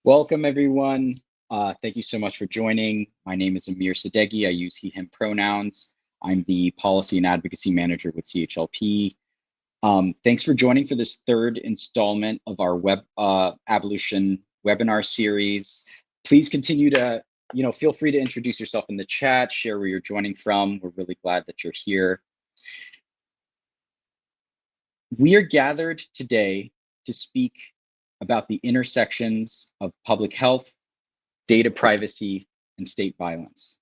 Welcome, everyone. Thank you so much for joining. My name is Amir Sadeghi. I use he, him pronouns. I'm the Policy and Advocacy Manager with CHLP. Thanks for joining for this third installment of our Abolition webinar series. Please continue to, feel free to introduce yourself in the chat, share where you're joining from. We're really glad that you're here. We are gathered today to speak about the intersections of public health, data privacy, and state violence.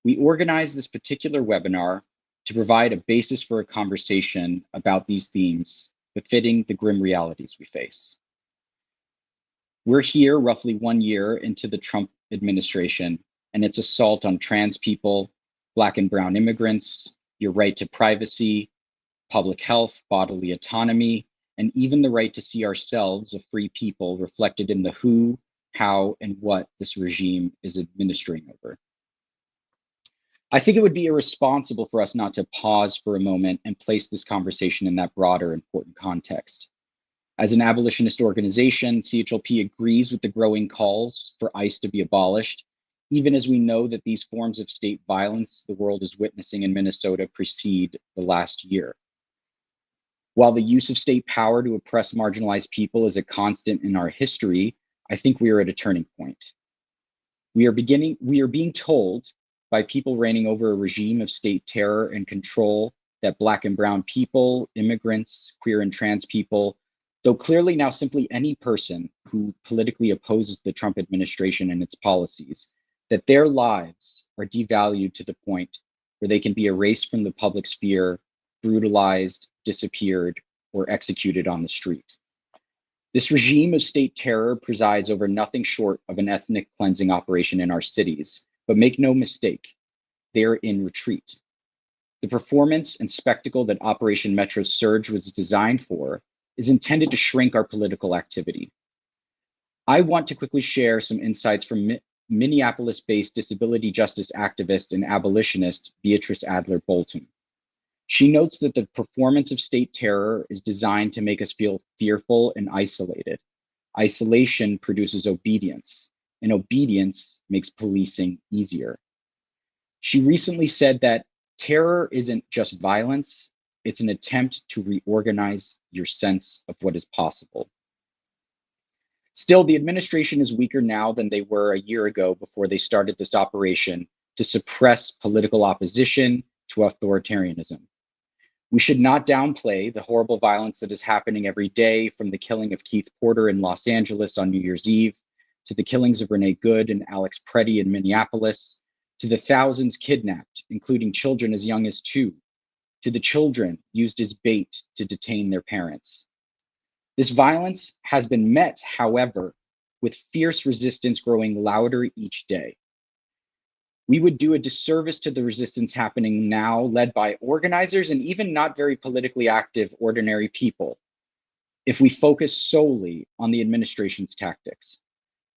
We organized this particular webinar to provide a basis for a conversation about these themes befitting the grim realities we face. We're here roughly 1 year into the Trump administration and its assault on trans people, Black and brown immigrants, your right to privacy, public health, bodily autonomy, and even the right to see ourselves, a free people, reflected in the who, how, and what this regime is administering over. I think it would be irresponsible for us not to pause for a moment and place this conversation in that broader, important context. As an abolitionist organization, CHLP agrees with the growing calls for ICE to be abolished, even as we know that these forms of state violence the world is witnessing in Minnesota precede the last year. While the use of state power to oppress marginalized people is a constant in our history, I think we are at a turning point. We are being told by people reigning over a regime of state terror and control that Black and brown people, immigrants, queer and trans people, though clearly now simply any person who politically opposes the Trump administration and its policies, that their lives are devalued to the point where they can be erased from the public sphere, brutalized, disappeared, or executed on the street. This regime of state terror presides over nothing short of an ethnic cleansing operation in our cities, but make no mistake, they are in retreat. The performance and spectacle that Operation Metro Surge was designed for is intended to shrink our political activity. I want to quickly share some insights from Minneapolis-based disability justice activist and abolitionist Beatrice Adler Bolton. She notes that the performance of state terror is designed to make us feel fearful and isolated. Isolation produces obedience, and obedience makes policing easier. She recently said that terror isn't just violence, it's an attempt to reorganize your sense of what is possible. Still, the administration is weaker now than they were a year ago before they started this operation to suppress political opposition to authoritarianism. We should not downplay the horrible violence that is happening every day, from the killing of Keith Porter in Los Angeles on New Year's Eve, to the killings of Renee Good and Alex Preddy in Minneapolis, to the thousands kidnapped, including children as young as 2, to the children used as bait to detain their parents. This violence has been met, however, with fierce resistance growing louder each day. We would do a disservice to the resistance happening now, led by organizers and even not very politically active ordinary people, if we focus solely on the administration's tactics.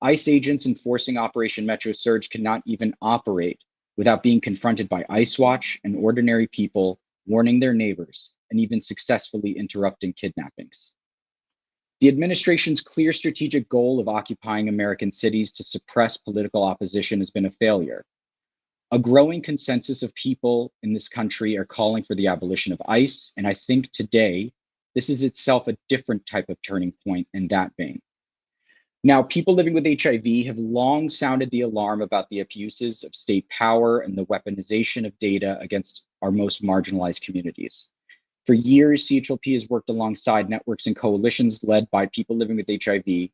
ICE agents enforcing Operation Metro Surge cannot even operate without being confronted by ICE Watch and ordinary people warning their neighbors and even successfully interrupting kidnappings. The administration's clear strategic goal of occupying American cities to suppress political opposition has been a failure. A growing consensus of people in this country are calling for the abolition of ICE, and I think today, this is itself a different type of turning point in that vein. Now, people living with HIV have long sounded the alarm about the abuses of state power and the weaponization of data against our most marginalized communities. For years, CHLP has worked alongside networks and coalitions led by people living with HIV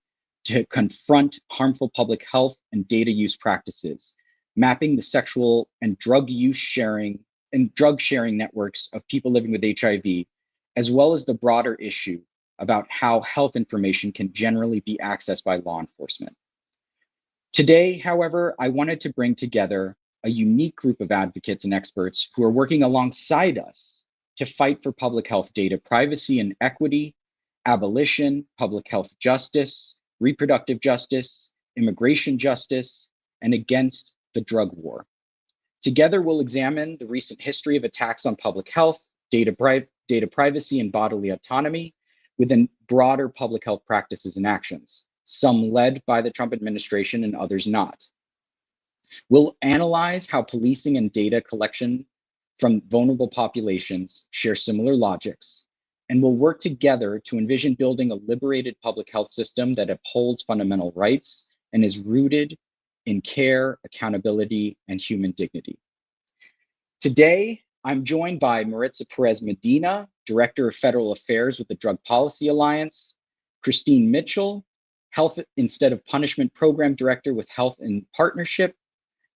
to confront harmful public health and data use practices, mapping the sexual and drug use sharing and drug sharing networks of people living with HIV, as well as the broader issue about how health information can generally be accessed by law enforcement. Today, however, I wanted to bring together a unique group of advocates and experts who are working alongside us to fight for public health data privacy and equity, abolition, public health justice, reproductive justice, immigration justice, and against the drug war. Together, we'll examine the recent history of attacks on public health, data privacy, and bodily autonomy within broader public health practices and actions, some led by the Trump administration and others not. We'll analyze how policing and data collection from vulnerable populations share similar logics, and we'll work together to envision building a liberated public health system that upholds fundamental rights and is rooted in care, accountability, and human dignity. Today, I'm joined by Maritza Perez Medina, Director of Federal Affairs with the Drug Policy Alliance, Christine Mitchell, Health Instead of Punishment Program Director with Health in Partnership,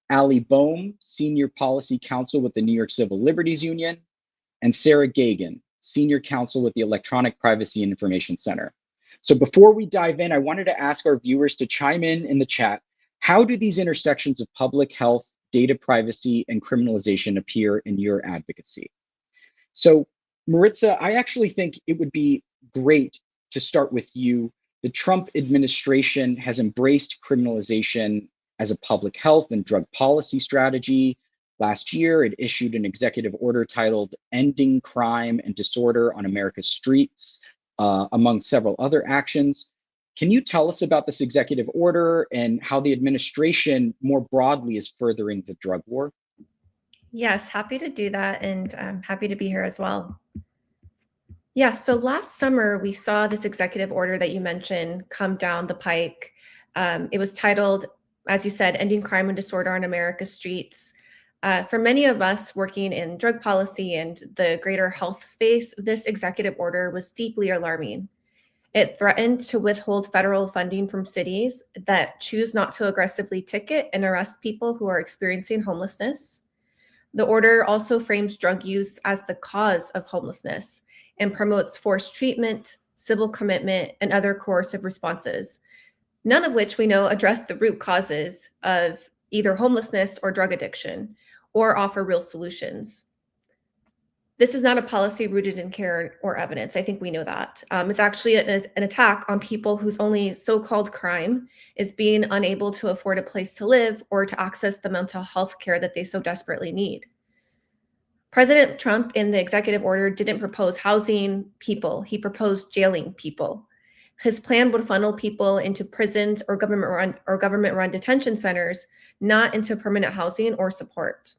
Ali Bohm, Senior Policy Counsel with the New York Civil Liberties Union, and Sarah Gagan, Senior Counsel with the Electronic Privacy and Information Center. So before we dive in, I wanted to ask our viewers to chime in the chat. How do these intersections of public health, data privacy, and criminalization appear in your advocacy? So Maritza, I actually think it would be great to start with you. The Trump administration has embraced criminalization as a public health and drug policy strategy. Last year, it issued an executive order titled Ending Crime and Disorder on America's Streets, among several other actions. Can you tell us about this executive order and how the administration more broadly is furthering the drug war? Yes, happy to do that, and I'm happy to be here as well. Yeah, so last summer we saw this executive order that you mentioned come down the pike. It was titled, as you said, Ending Crime and Disorder on America's Streets. For many of us working in drug policy and the greater health space, this executive order was deeply alarming. It threatened to withhold federal funding from cities that choose not to aggressively ticket and arrest people who are experiencing homelessness. The order also frames drug use as the cause of homelessness and promotes forced treatment, civil commitment, and other coercive responses, none of which we know address the root causes of either homelessness or drug addiction or offer real solutions. This is not a policy rooted in care or evidence. I think we know that. It's actually an attack on people whose only so-called crime is being unable to afford a place to live or to access the mental health care that they so desperately need. President Trump in the executive order didn't propose housing people. He proposed jailing people. His plan would funnel people into prisons or government-run detention centers, not into permanent housing or support.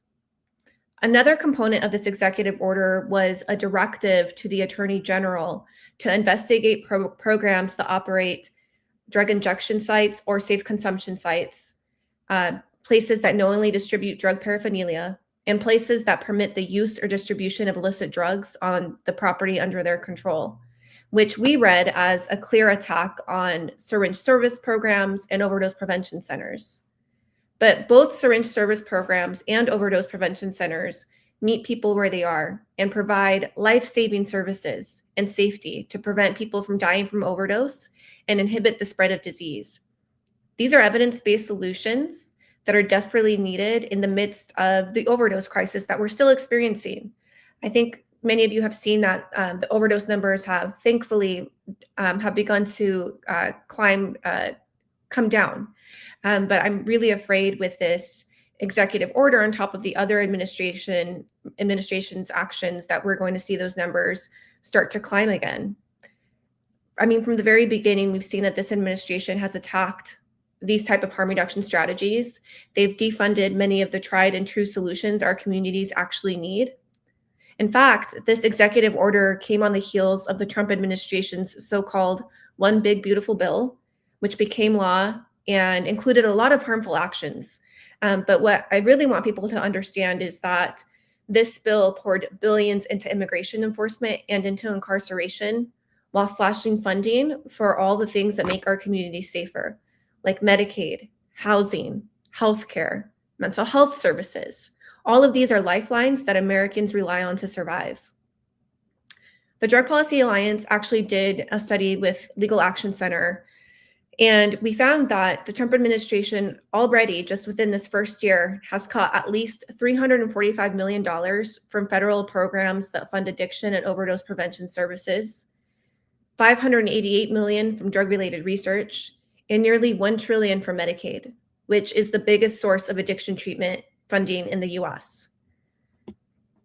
Another component of this executive order was a directive to the Attorney General to investigate programs that operate drug injection sites or safe consumption sites, places that knowingly distribute drug paraphernalia, and places that permit the use or distribution of illicit drugs on the property under their control, which we read as a clear attack on syringe service programs and overdose prevention centers. But both syringe service programs and overdose prevention centers meet people where they are and provide life-saving services and safety to prevent people from dying from overdose and inhibit the spread of disease. These are evidence-based solutions that are desperately needed in the midst of the overdose crisis that we're still experiencing. I think many of you have seen that the overdose numbers have thankfully have begun to come down. But I'm really afraid with this executive order on top of the other administration's actions that we're going to see those numbers start to climb again. I mean, from the very beginning, we've seen that this administration has attacked these type of harm reduction strategies. They've defunded many of the tried and true solutions our communities actually need. In fact, this executive order came on the heels of the Trump administration's so-called One Big Beautiful Bill, which became law and included a lot of harmful actions. But what I really want people to understand is that this bill poured billions into immigration enforcement and into incarceration while slashing funding for all the things that make our communities safer, like Medicaid, housing, healthcare, mental health services. All of these are lifelines that Americans rely on to survive. The Drug Policy Alliance actually did a study with Legal Action Center, and we found that the Trump administration already, just within this first year, has cut at least $345 million from federal programs that fund addiction and overdose prevention services, $588 million from drug-related research, and nearly $1 trillion from Medicaid, which is the biggest source of addiction treatment funding in the US.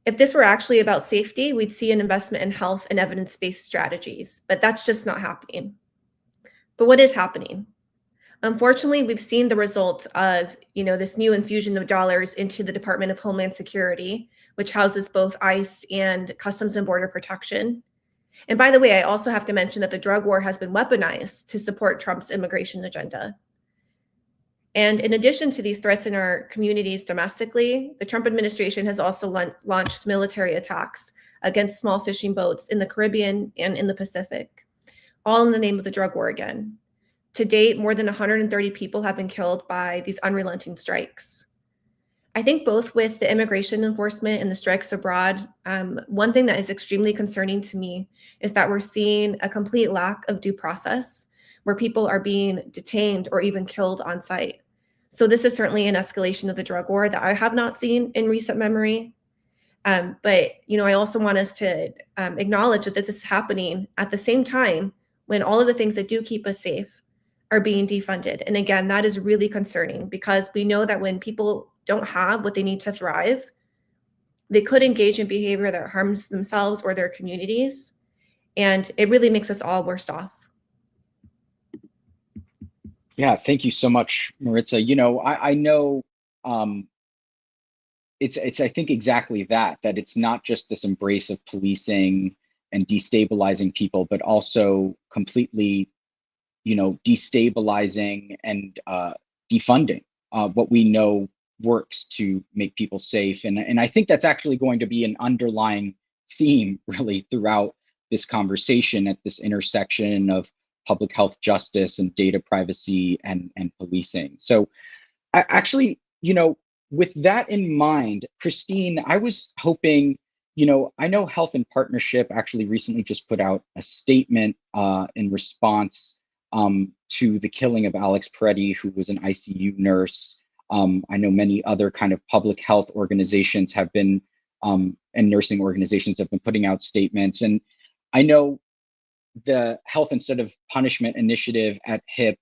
If this were actually about safety, we'd see an investment in health and evidence-based strategies, but that's just not happening. But what is happening? Unfortunately, we've seen the result of, this new infusion of dollars into the Department of Homeland Security, which houses both ICE and Customs and Border Protection. And by the way, I also have to mention that the drug war has been weaponized to support Trump's immigration agenda. And in addition to these threats in our communities domestically, the Trump administration has also launched military attacks against small fishing boats in the Caribbean and in the Pacific, all in the name of the drug war again. To date, more than 130 people have been killed by these unrelenting strikes. I think both with the immigration enforcement and the strikes abroad, one thing that is extremely concerning to me is that we're seeing a complete lack of due process where people are being detained or even killed on site. So this is certainly an escalation of the drug war that I have not seen in recent memory. But I also want us to acknowledge that this is happening at the same time when all of the things that do keep us safe are being defunded. And again, that is really concerning because we know that when people don't have what they need to thrive, they could engage in behavior that harms themselves or their communities. And it really makes us all worse off. Yeah, thank you so much, Maritza. I know it's I think exactly that it's not just this embrace of policing and destabilizing people, but also completely, destabilizing and defunding what we know works to make people safe. And I think that's actually going to be an underlying theme really throughout this conversation at this intersection of public health justice and data privacy and policing. So actually, with that in mind, Christine, I was hoping, I know Health and Partnership actually recently just put out a statement in response to the killing of Alex Peretti, who was an ICU nurse. I know many other kind of public health organizations have been, and nursing organizations have been putting out statements. And I know the Health Instead of Punishment initiative at HIP,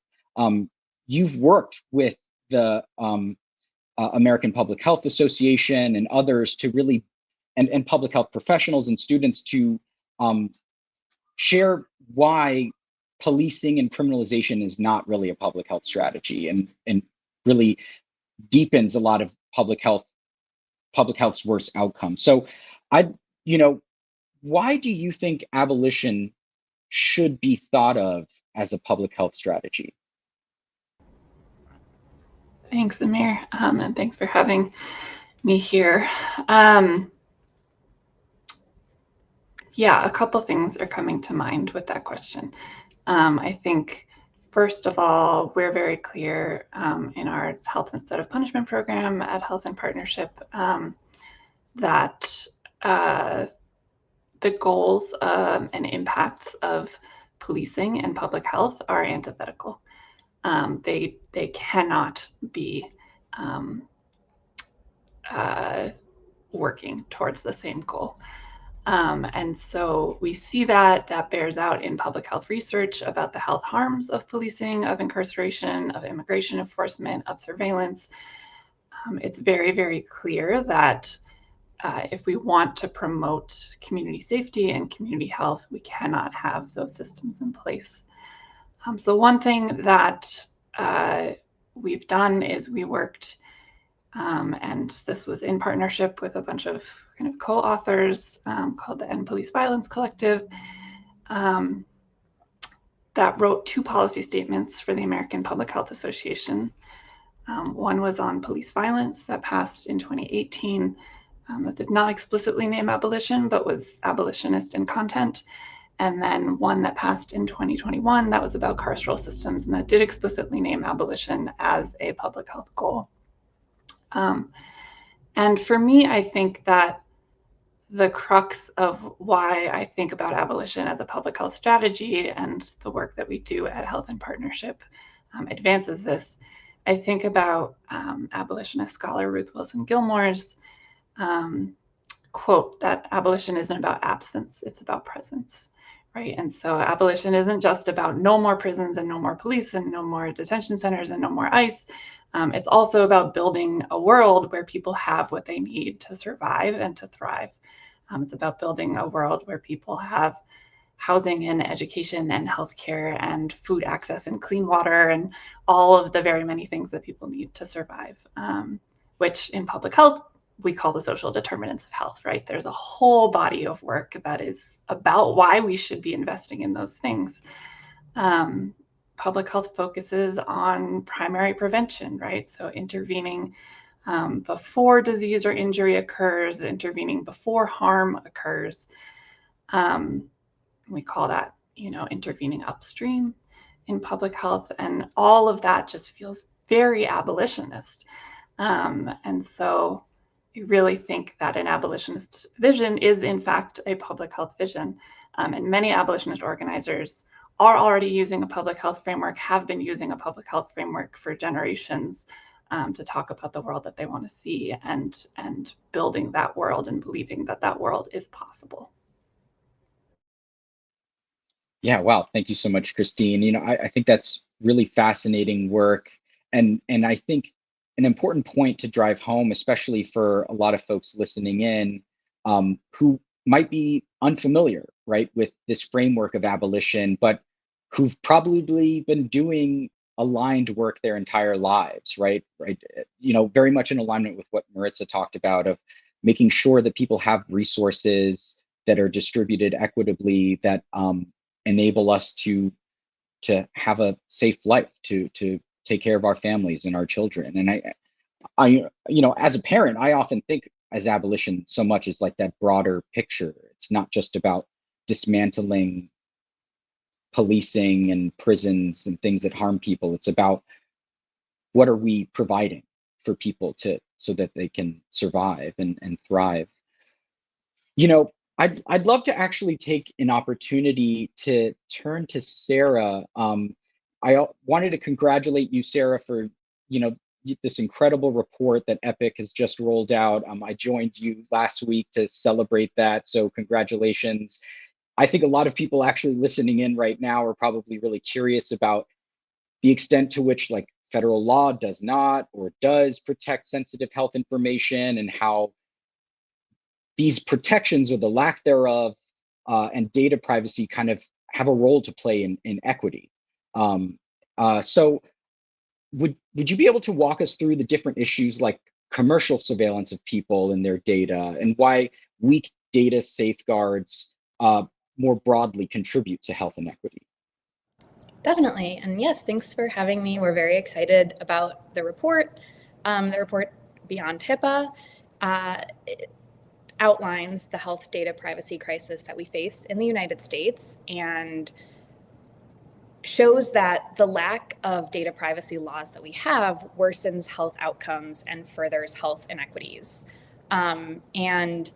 you've worked with the American Public Health Association and others to really, and public health professionals and students to share why policing and criminalization is not really a public health strategy and really deepens a lot of public health's worst outcomes. So why do you think abolition should be thought of as a public health strategy? Thanks, Amir, and thanks for having me here. Yeah, a couple things are coming to mind with that question. I think, first of all, we're very clear in our Health Instead of Punishment program at Health and Partnership that the goals and impacts of policing and public health are antithetical. They cannot be working towards the same goal. And so we see that bears out in public health research about the health harms of policing, of incarceration, of immigration enforcement, of surveillance. It's very, very clear that if we want to promote community safety and community health, we cannot have those systems in place. So one thing that we've done is we worked, and this was in partnership with a bunch of kind of co-authors called the End Police Violence Collective, that wrote 2 policy statements for the American Public Health Association. One was on police violence that passed in 2018 that did not explicitly name abolition, but was abolitionist in content. And then one that passed in 2021 that was about carceral systems and that did explicitly name abolition as a public health goal. And for me, I think that the crux of why I think about abolition as a public health strategy and the work that we do at Health in Partnership advances this. I think about abolitionist scholar Ruth Wilson Gilmore's quote that abolition isn't about absence, it's about presence, right? And so abolition isn't just about no more prisons and no more police and no more detention centers and no more ICE. It's also about building a world where people have what they need to survive and to thrive. It's about building a world where people have housing and education and healthcare and food access and clean water and all of the very many things that people need to survive, which in public health, we call the social determinants of health, right? There's a whole body of work that is about why we should be investing in those things. Public health focuses on primary prevention, right? So intervening before disease or injury occurs, intervening before harm occurs. We call that, intervening upstream in public health, and all of that just feels very abolitionist. And so I really think that an abolitionist vision is in fact a public health vision. And many abolitionist organizers are already using a public health framework, have been using a public health framework for generations to talk about the world that they want to see and building that world and believing that that world is possible. Yeah, wow. Thank you so much, Christine. I think that's really fascinating work. And I think an important point to drive home, especially for a lot of folks listening in who might be unfamiliar, right, with this framework of abolition, but who've probably been doing aligned work their entire lives, right? Very much in alignment with what Maritza talked about of making sure that people have resources that are distributed equitably, that enable us to have a safe life, to take care of our families and our children. And I as a parent, I often think as abolition so much as like that broader picture. It's not just about dismantling policing and prisons and things that harm people. It's about what are we providing for people so that they can survive and thrive. I'd love to actually take an opportunity to turn to Sarah. I wanted to congratulate you, Sarah, for this incredible report that EPIC has just rolled out. I joined you last week to celebrate that, so congratulations. I think a lot of people actually listening in right now are probably really curious about the extent to which like federal law does not or does protect sensitive health information, and how these protections or the lack thereof and data privacy kind of have a role to play in equity. So would you be able to walk us through the different issues like commercial surveillance of people and their data, and why weak data safeguards more broadly contribute to health inequity? Definitely. And yes, thanks for having me. We're very excited about the report. The report Beyond HIPAA outlines the health data privacy crisis that we face in the United States and shows that the lack of data privacy laws that we have worsens health outcomes and furthers health inequities. And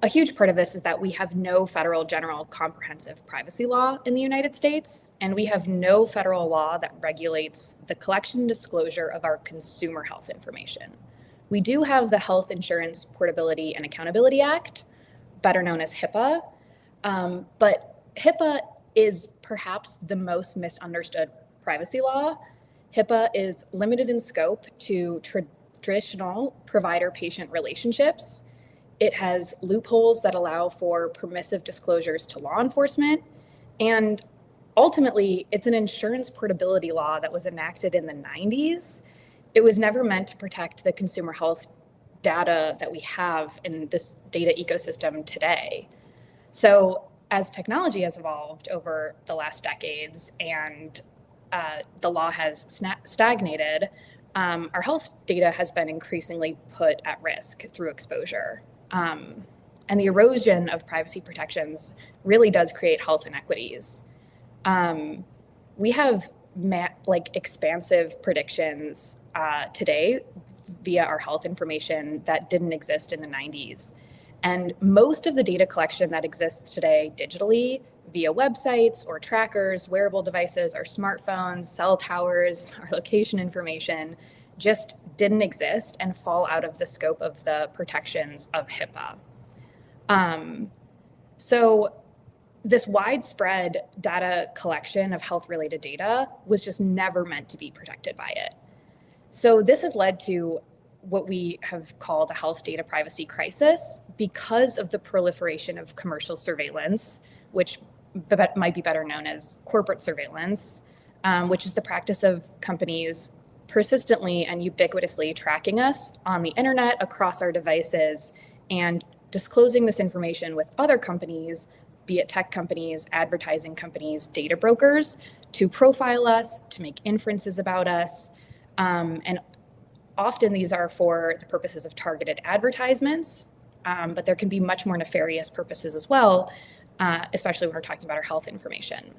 a huge part of this is that we have no federal general comprehensive privacy law in the United States, and we have no federal law that regulates the collection and disclosure of our consumer health information. We do have the Health Insurance Portability and Accountability Act, better known as HIPAA, but HIPAA is perhaps the most misunderstood privacy law. HIPAA is limited in scope to traditional provider-patient relationships. It has loopholes that allow for permissive disclosures to law enforcement. And ultimately, it's an insurance portability law that was enacted in the 90s. It was never meant to protect the consumer health data that we have in this data ecosystem today. So as technology has evolved over the last decades and the law has stagnated, our health data has been increasingly put at risk through exposure. And the erosion of privacy protections really does create health inequities. We have expansive predictions today via our health information that didn't exist in the 90s. And most of the data collection that exists today digitally via websites or trackers, wearable devices, our smartphones, cell towers, our location information just didn't exist and fall out of the scope of the protections of HIPAA. So this widespread data collection of health-related data was just never meant to be protected by it. So this has led to what we have called a health data privacy crisis because of the proliferation of commercial surveillance, which might be better known as corporate surveillance, which is the practice of companies persistently and ubiquitously tracking us on the internet across our devices and disclosing this information with other companies, be it tech companies, advertising companies, data brokers, to profile us, to make inferences about us. And often these are for the purposes of targeted advertisements, but there can be much more nefarious purposes as well, especially when we're talking about our health information.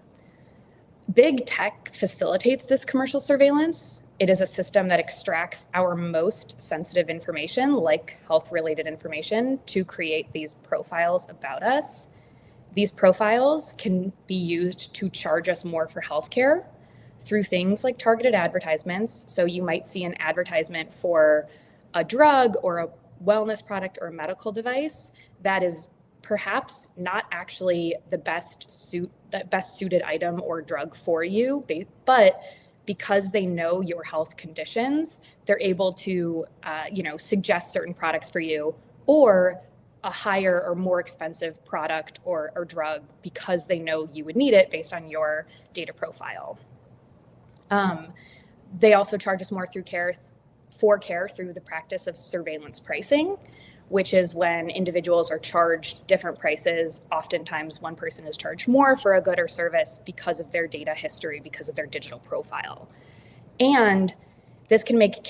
Big tech facilitates this commercial surveillance. It is a system that extracts our most sensitive information, like health-related information, to create these profiles about us. These profiles can be used to charge us more for healthcare through things like targeted advertisements. So you might see an advertisement for a drug or a wellness product or a medical device that is perhaps not actually the best suited item or drug for you, but because they know your health conditions, they're able to suggest certain products for you, or a higher or more expensive product or drug because they know you would need it based on your data profile. They also charge us more through care through the practice of surveillance pricing, which is when individuals are charged different prices. Oftentimes one person is charged more for a good or service because of their data history, because of their digital profile. And this can make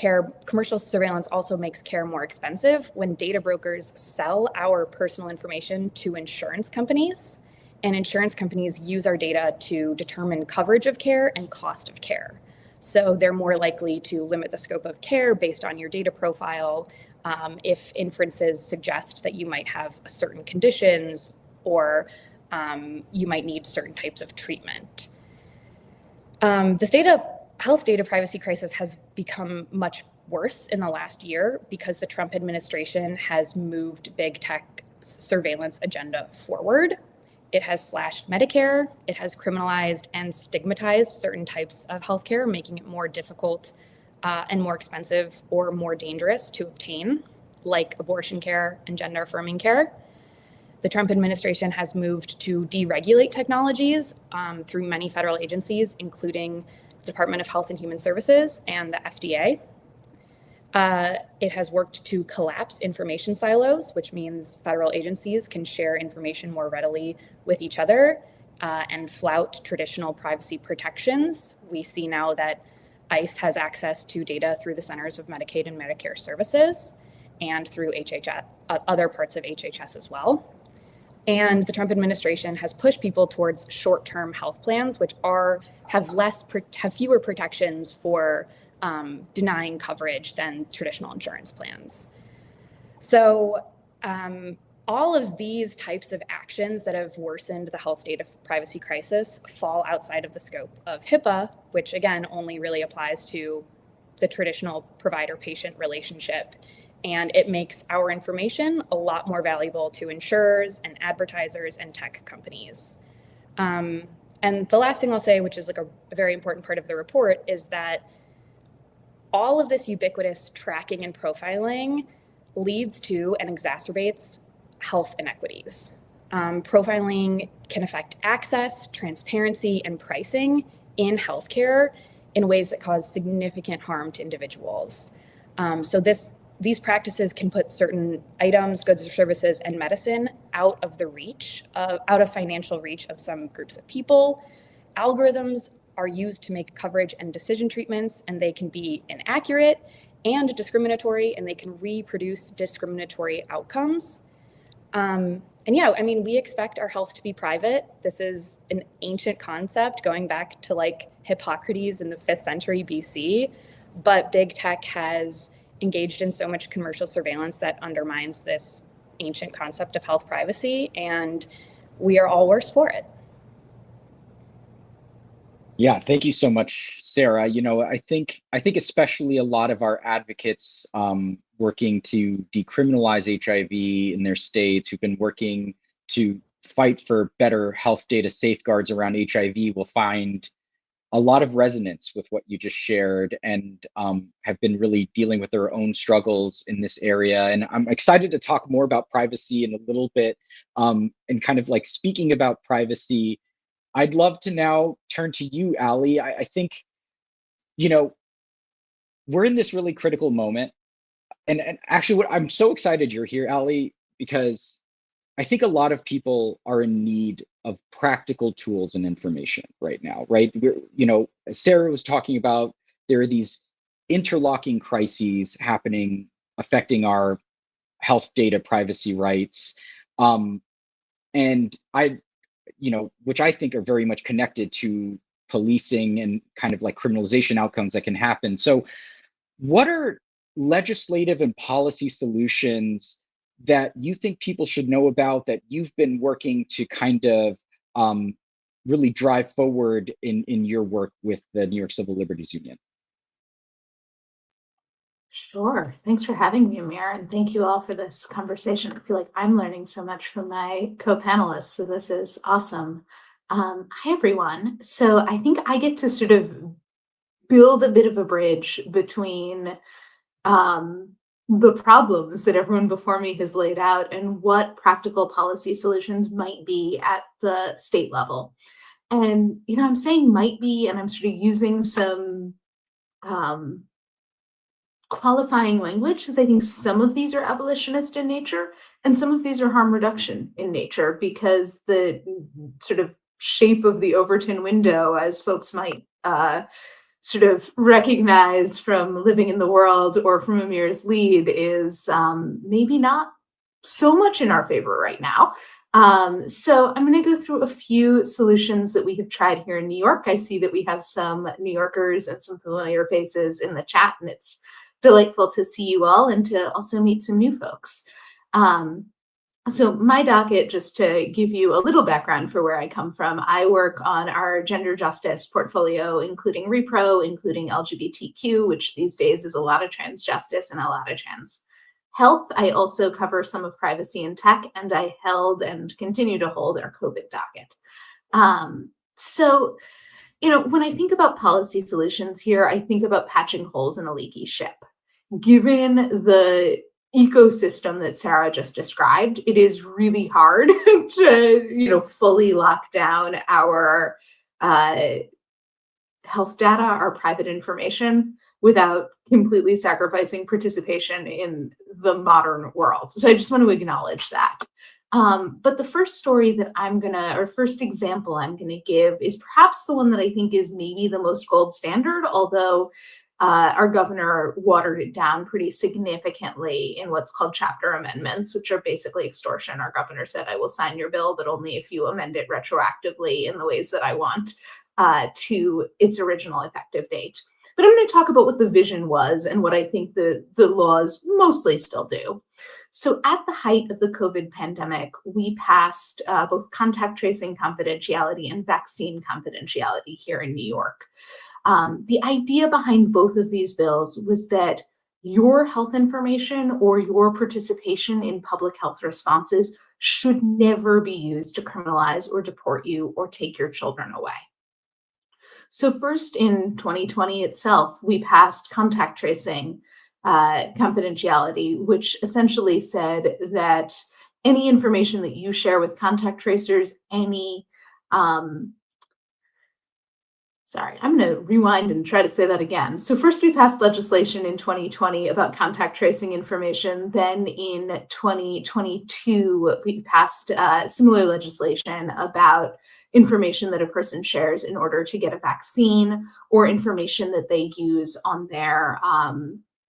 commercial surveillance also makes care more expensive when data brokers sell our personal information to insurance companies, and insurance companies use our data to determine coverage of care and cost of care. So they're more likely to limit the scope of care based on your data profile if inferences suggest that you might have certain conditions or you might need certain types of treatment. This health data privacy crisis has become much worse in the last year because the Trump administration has moved big tech surveillance agenda forward. It has slashed Medicare, it has criminalized and stigmatized certain types of healthcare, making it more difficult and more expensive or more dangerous to obtain, like abortion care and gender affirming care. The Trump administration has moved to deregulate technologies through many federal agencies, including the Department of Health and Human Services and the FDA. It has worked to collapse information silos, which means federal agencies can share information more readily with each other and flout traditional privacy protections. We see now that ICE has access to data through the Centers of Medicaid and Medicare Services and through HHS, other parts of HHS as well. And the Trump administration has pushed people towards short-term health plans, which have fewer protections for denying coverage than traditional insurance plans. So all of these types of actions that have worsened the health data privacy crisis fall outside of the scope of HIPAA, which again only really applies to the traditional provider-patient relationship. And it makes our information a lot more valuable to insurers and advertisers and tech companies. And the last thing I'll say, which is like a very important part of the report, is that all of this ubiquitous tracking and profiling leads to and exacerbates health inequities. Profiling can affect access, transparency, and pricing in healthcare in ways that cause significant harm to individuals. So these practices can put certain items, goods or services, and medicine out of the reach, out of financial reach of some groups of people. Algorithms are used to make coverage and decision treatments, and they can be inaccurate and discriminatory, and they can reproduce discriminatory outcomes. And yeah, I mean, we expect our health to be private. This is an ancient concept going back to like Hippocrates in the 5th century BC, but big tech has engaged in so much commercial surveillance that undermines this ancient concept of health privacy, and we are all worse for it. Yeah, thank you so much, Sarah. You know, I think especially a lot of our advocates working to decriminalize HIV in their states, who've been working to fight for better health data safeguards around HIV, will find a lot of resonance with what you just shared, and have been really dealing with their own struggles in this area. And I'm excited to talk more about privacy in a little bit, and kind of like speaking about privacy. I'd love to now turn to you, Ali. I think, you know, we're in this really critical moment. And actually, what I'm so excited you're here, Ali, because I think a lot of people are in need of practical tools and information right now, right? You know, as Sarah was talking about, there are these interlocking crises happening affecting our health data privacy rights. And which I think are very much connected to policing and kind of like criminalization outcomes that can happen. So what are legislative and policy solutions that you think people should know about, that you've been working to kind of really drive forward in your work with the New York Civil Liberties Union? Sure. Thanks for having me, Amir, and thank you all for this conversation. I feel like I'm learning so much from my co-panelists, so this is awesome. Hi, everyone. So I think I get to sort of build a bit of a bridge between the problems that everyone before me has laid out and what practical policy solutions might be at the state level. And, you know, I'm saying might be, and I'm sort of using some qualifying language, because I think some of these are abolitionist in nature and some of these are harm reduction in nature, because the sort of shape of the Overton window, as folks might sort of recognize from living in the world or from Amir's lead, is maybe not so much in our favor right now. So I'm going to go through a few solutions that we have tried here in New York. I see that we have some New Yorkers and some familiar faces in the chat, and it's delightful to see you all and to also meet some new folks. So my docket, just to give you a little background for where I come from, I work on our gender justice portfolio, including repro, including LGBTQ, which these days is a lot of trans justice and a lot of trans health. I also cover some of privacy and tech, and I held and continue to hold our COVID docket. So, you know, when I think about policy solutions here, I think about patching holes in a leaky ship. Given the ecosystem that Sarah just described, it is really hard to, you know, fully lock down our health data, our private information, without completely sacrificing participation in the modern world. So I just want to acknowledge that. But the first story that first example I'm gonna give is perhaps the one that I think is maybe the most gold standard, although our governor watered it down pretty significantly in what's called chapter amendments, which are basically extortion. Our governor said, I will sign your bill, but only if you amend it retroactively in the ways that I want to its original effective date. But I'm going to talk about what the vision was and what I think the laws mostly still do. So at the height of the COVID pandemic, we passed both contact tracing confidentiality and vaccine confidentiality here in New York. The idea behind both of these bills was that your health information or your participation in public health responses should never be used to criminalize or deport you or take your children away. So first, in 2020 itself, we passed contact tracing confidentiality, which essentially said that any information that you share with contact tracers, any Sorry, I'm going to rewind and try to say that again. So first we passed legislation in 2020 about contact tracing information. Then in 2022, we passed similar legislation about information that a person shares in order to get a vaccine, or information that they use on their,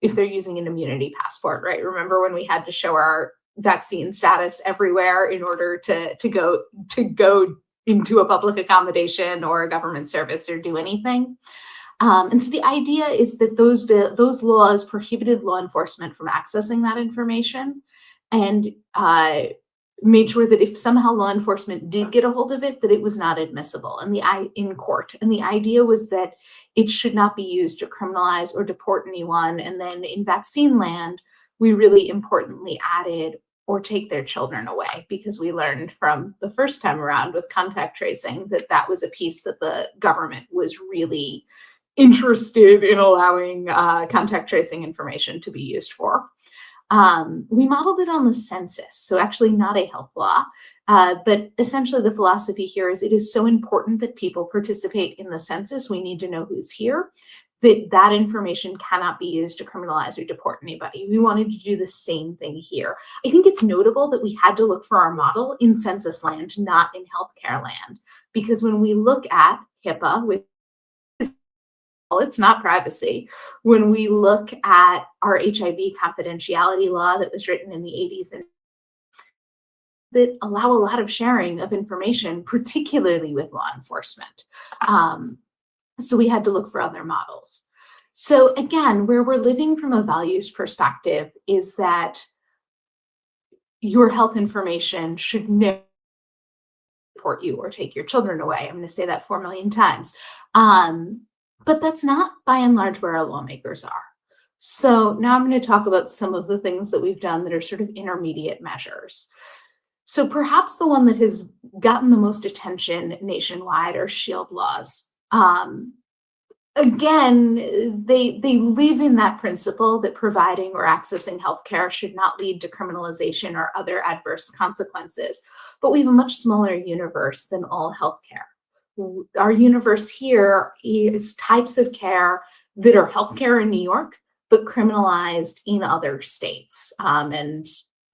if they're using an immunity passport, right? Remember when we had to show our vaccine status everywhere in order to go into a public accommodation or a government service or do anything. And so the idea is that those laws prohibited law enforcement from accessing that information, and made sure that if somehow law enforcement did get a hold of it, that it was not admissible in court. And the idea was that it should not be used to criminalize or deport anyone. And then in vaccine land, we really importantly added or take their children away, because we learned from the first time around with contact tracing that that was a piece that the government was really interested in allowing contact tracing information to be used for. We modeled it on the census, so actually not a health law, but essentially the philosophy here is it is so important that people participate in the census. We need to know who's here, that information cannot be used to criminalize or deport anybody. We wanted to do the same thing here. I think it's notable that we had to look for our model in census land, not in healthcare land, because when we look at HIPAA, which it's not privacy, when we look at our HIV confidentiality law that was written in the 80s and that allow a lot of sharing of information, particularly with law enforcement. So we had to look for other models. So again, where we're living from a values perspective is that your health information should never deport you or take your children away. I'm going to say that 4 million times. But that's not by and large where our lawmakers are. So now I'm going to talk about some of the things that we've done that are sort of intermediate measures. So perhaps the one that has gotten the most attention nationwide are shield laws. Again, they live in that principle that providing or accessing healthcare should not lead to criminalization or other adverse consequences. But we have a much smaller universe than all healthcare. Our universe here is types of care that are healthcare in New York, but criminalized in other states and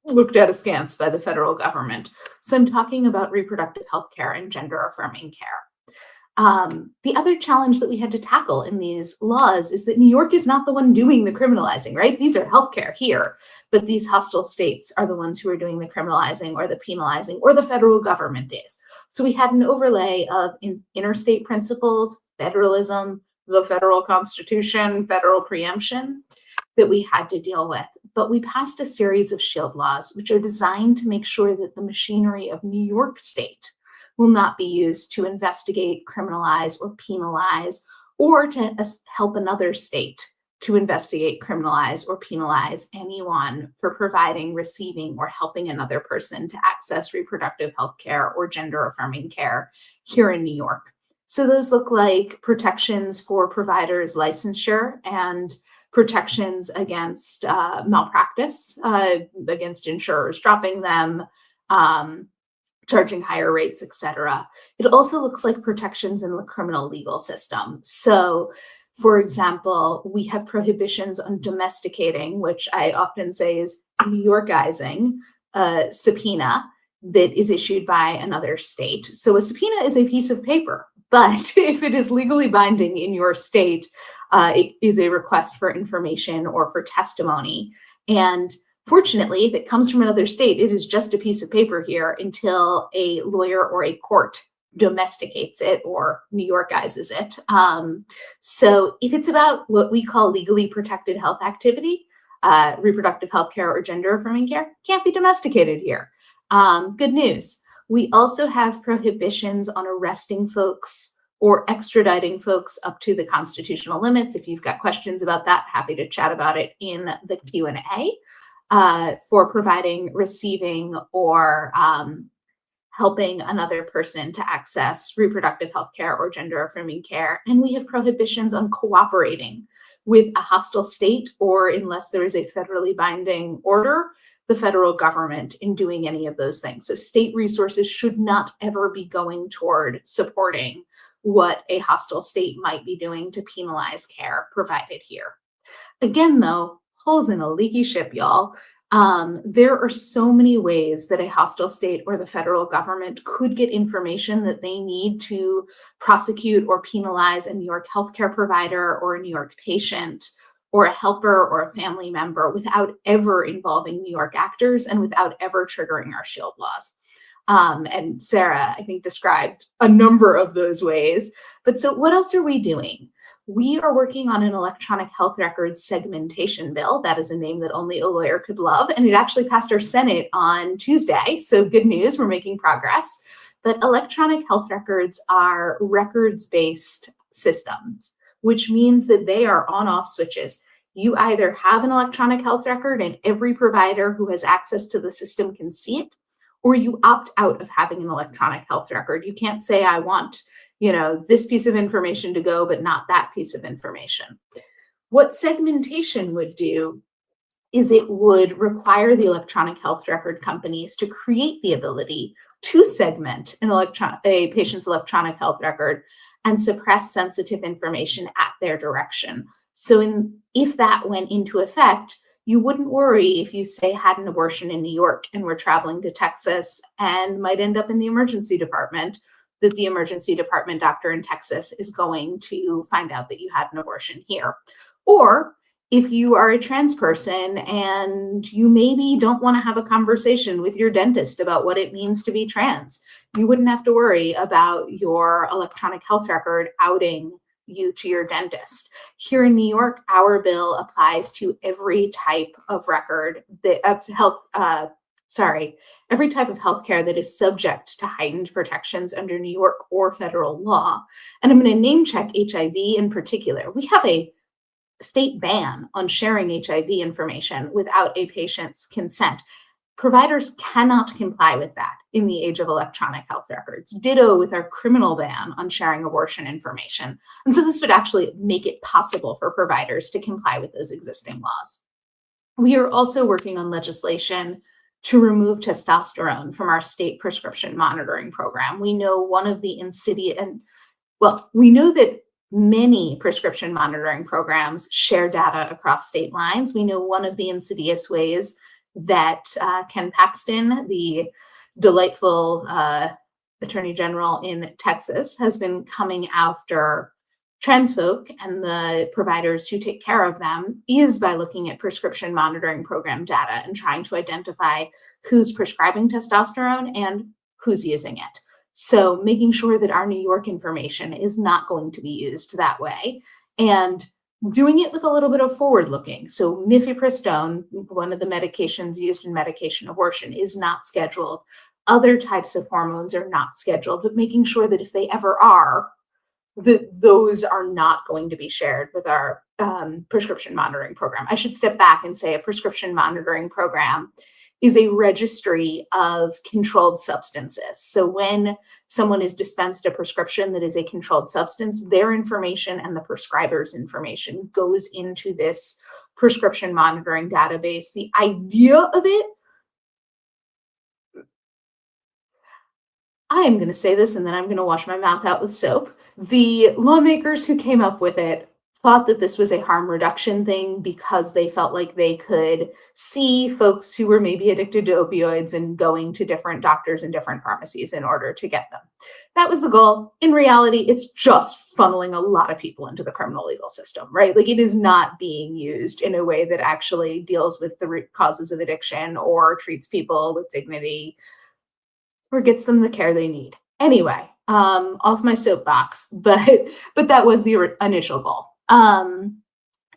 looked at askance by the federal government. So I'm talking about reproductive health care and gender affirming care. The other challenge that we had to tackle in these laws is that New York is not the one doing the criminalizing, right? These are healthcare here, but these hostile states are the ones who are doing the criminalizing or the penalizing, or the federal government is. So we had an overlay of interstate principles, federalism, the federal constitution, federal preemption that we had to deal with. But we passed a series of shield laws, which are designed to make sure that the machinery of New York State will not be used to investigate, criminalize, or penalize, or to help another state to investigate, criminalize, or penalize anyone for providing, receiving, or helping another person to access reproductive health care or gender affirming care here in New York. So those look like protections for providers' licensure and protections against malpractice, against insurers dropping them, charging higher rates, et cetera. It also looks like protections in the criminal legal system. So, for example, we have prohibitions on domesticating, which I often say is New Yorkizing a subpoena that is issued by another state. So a subpoena is a piece of paper, but if it is legally binding in your state, it is a request for information or for testimony. And fortunately, if it comes from another state, it is just a piece of paper here until a lawyer or a court domesticates it or New Yorkizes it. So if it's about what we call legally protected health activity, reproductive health care or gender affirming care, can't be domesticated here. Good news. We also have prohibitions on arresting folks or extraditing folks up to the constitutional limits. If you've got questions about that, happy to chat about it in the Q&A. For providing, receiving, or helping another person to access reproductive health care or gender affirming care. And we have prohibitions on cooperating with a hostile state, or unless there is a federally binding order, the federal government in doing any of those things. So state resources should not ever be going toward supporting what a hostile state might be doing to penalize care provided here. Again, though, holes in a leaky ship, y'all. There are so many ways that a hostile state or the federal government could get information that they need to prosecute or penalize a New York healthcare provider or a New York patient or a helper or a family member without ever involving New York actors and without ever triggering our shield laws. And Sarah, I think, described a number of those ways. But so what else are we doing? We are working on an electronic health records segmentation bill. That is a name that only a lawyer could love. And it actually passed our Senate on Tuesday. So good news, we're making progress. But electronic health records are records-based systems, which means that they are on-off switches. You either have an electronic health record and every provider who has access to the system can see it, or you opt out of having an electronic health record. You can't say, I want, this piece of information to go, but not that piece of information. What segmentation would do is it would require the electronic health record companies to create the ability to segment a patient's electronic health record and suppress sensitive information at their direction. So if that went into effect, you wouldn't worry if you, say, had an abortion in New York and were traveling to Texas and might end up in the emergency department, that the emergency department doctor in Texas is going to find out that you had an abortion here. Or if you are a trans person and you maybe don't want to have a conversation with your dentist about what it means to be trans, you wouldn't have to worry about your electronic health record outing you to your dentist. Here in New York, our bill applies to every type of record every type of healthcare that is subject to heightened protections under New York or federal law. And I'm going to name check HIV in particular. We have a state ban on sharing HIV information without a patient's consent. Providers cannot comply with that in the age of electronic health records. Ditto with our criminal ban on sharing abortion information. And so this would actually make it possible for providers to comply with those existing laws. We are also working on legislation to remove testosterone from our state prescription monitoring program. We know we know that many prescription monitoring programs share data across state lines. We know one of the insidious ways that Ken Paxton, the delightful Attorney General in Texas, has been coming after trans folk and the providers who take care of them is by looking at prescription monitoring program data and trying to identify who's prescribing testosterone and who's using it. So making sure that our New York information is not going to be used that way, and doing it with a little bit of forward looking. So mifepristone, one of the medications used in medication abortion, is not scheduled. Other types of hormones are not scheduled, but making sure that if they ever are, that those are not going to be shared with our prescription monitoring program. I should step back and say a prescription monitoring program is a registry of controlled substances. So when someone is dispensed a prescription that is a controlled substance, their information and the prescriber's information goes into this prescription monitoring database. The idea of it, I am going to say this and then I'm going to wash my mouth out with soap. The lawmakers who came up with it thought that this was a harm reduction thing because they felt like they could see folks who were maybe addicted to opioids and going to different doctors and different pharmacies in order to get them. That was the goal. In reality, it's just funneling a lot of people into the criminal legal system, right? Like, it is not being used in a way that actually deals with the root causes of addiction or treats people with dignity or gets them the care they need. Anyway, off my soapbox, but that was the initial goal. And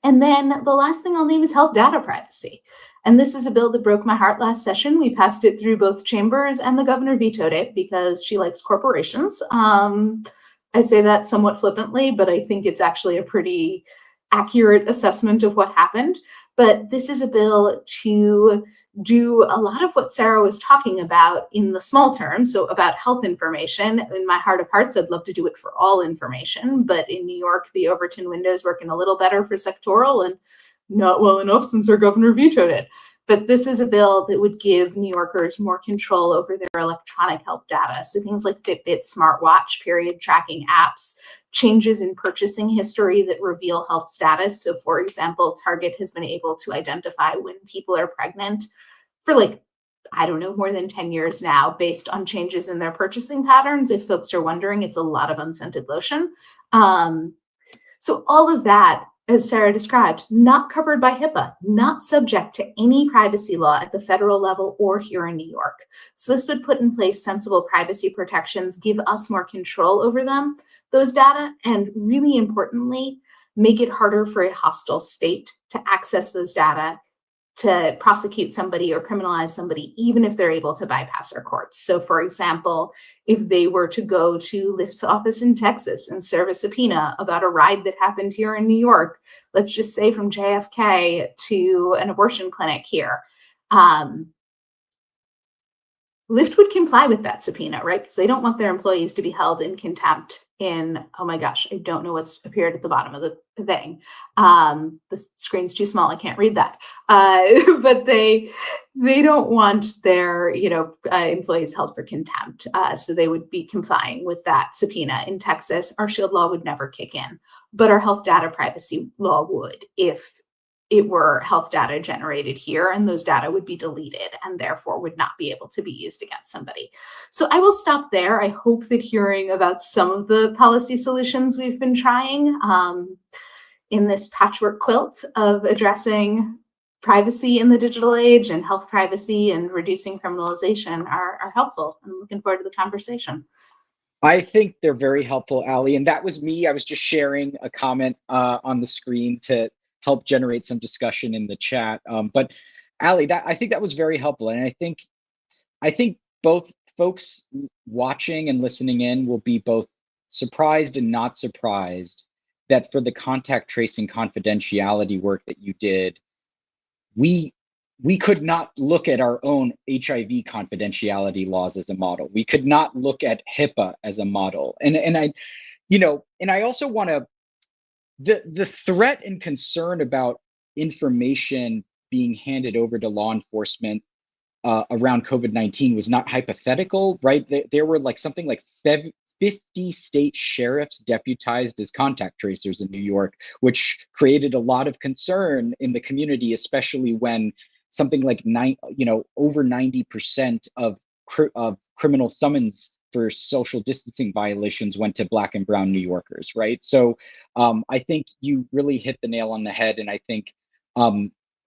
then the last thing I'll name is health data privacy. And this is a bill that broke my heart last session. We passed it through both chambers and the governor vetoed it because she likes corporations. I say that somewhat flippantly, but I think it's actually a pretty accurate assessment of what happened. But this is a bill to do a lot of what Sarah was talking about in the small term. So about health information, in my heart of hearts, I'd love to do it for all information. But in New York, the Overton window is working a little better for sectoral and not well enough since our governor vetoed it. But this is a bill that would give New Yorkers more control over their electronic health data. So things like Fitbit, smartwatch, period tracking apps, changes in purchasing history that reveal health status. So for example, Target has been able to identify when people are pregnant for like, I don't know, more than 10 years now, based on changes in their purchasing patterns. If folks are wondering, it's a lot of unscented lotion. So all of that, as Sarah described, not covered by HIPAA, not subject to any privacy law at the federal level or here in New York. So this would put in place sensible privacy protections, give us more control over them, those data, and really importantly, make it harder for a hostile state to access those data, to prosecute somebody or criminalize somebody, even if they're able to bypass our courts. So for example, if they were to go to Lyft's office in Texas and serve a subpoena about a ride that happened here in New York, let's just say from JFK to an abortion clinic here, Lyft would comply with that subpoena, right? Because they don't want their employees to be held in contempt in, oh my gosh, I don't know what's appeared at the bottom of the thing. The screen's too small, I can't read that. But they don't want their employees held for contempt. So they would be complying with that subpoena. In Texas, our SHIELD law would never kick in, but our health data privacy law would if it were health data generated here, and those data would be deleted and therefore would not be able to be used against somebody. So I will stop there. I hope that hearing about some of the policy solutions we've been trying in this patchwork quilt of addressing privacy in the digital age and health privacy and reducing criminalization are helpful. I'm looking forward to the conversation. I think they're very helpful, Ali. And that was me. I was just sharing a comment on the screen to help generate some discussion in the chat. But Ali, I think that was very helpful. And I think both folks watching and listening in will be both surprised and not surprised that for the contact tracing confidentiality work that you did, we could not look at our own HIV confidentiality laws as a model. We could not look at HIPAA as a model. And I also want to, the threat and concern about information being handed over to law enforcement around COVID-19 was not hypothetical, right? There were like something like 50 state sheriffs deputized as contact tracers in New York, which created a lot of concern in the community, especially when something like over 90% of criminal summons for social distancing violations went to Black and brown New Yorkers, right? So I think you really hit the nail on the head. And I think,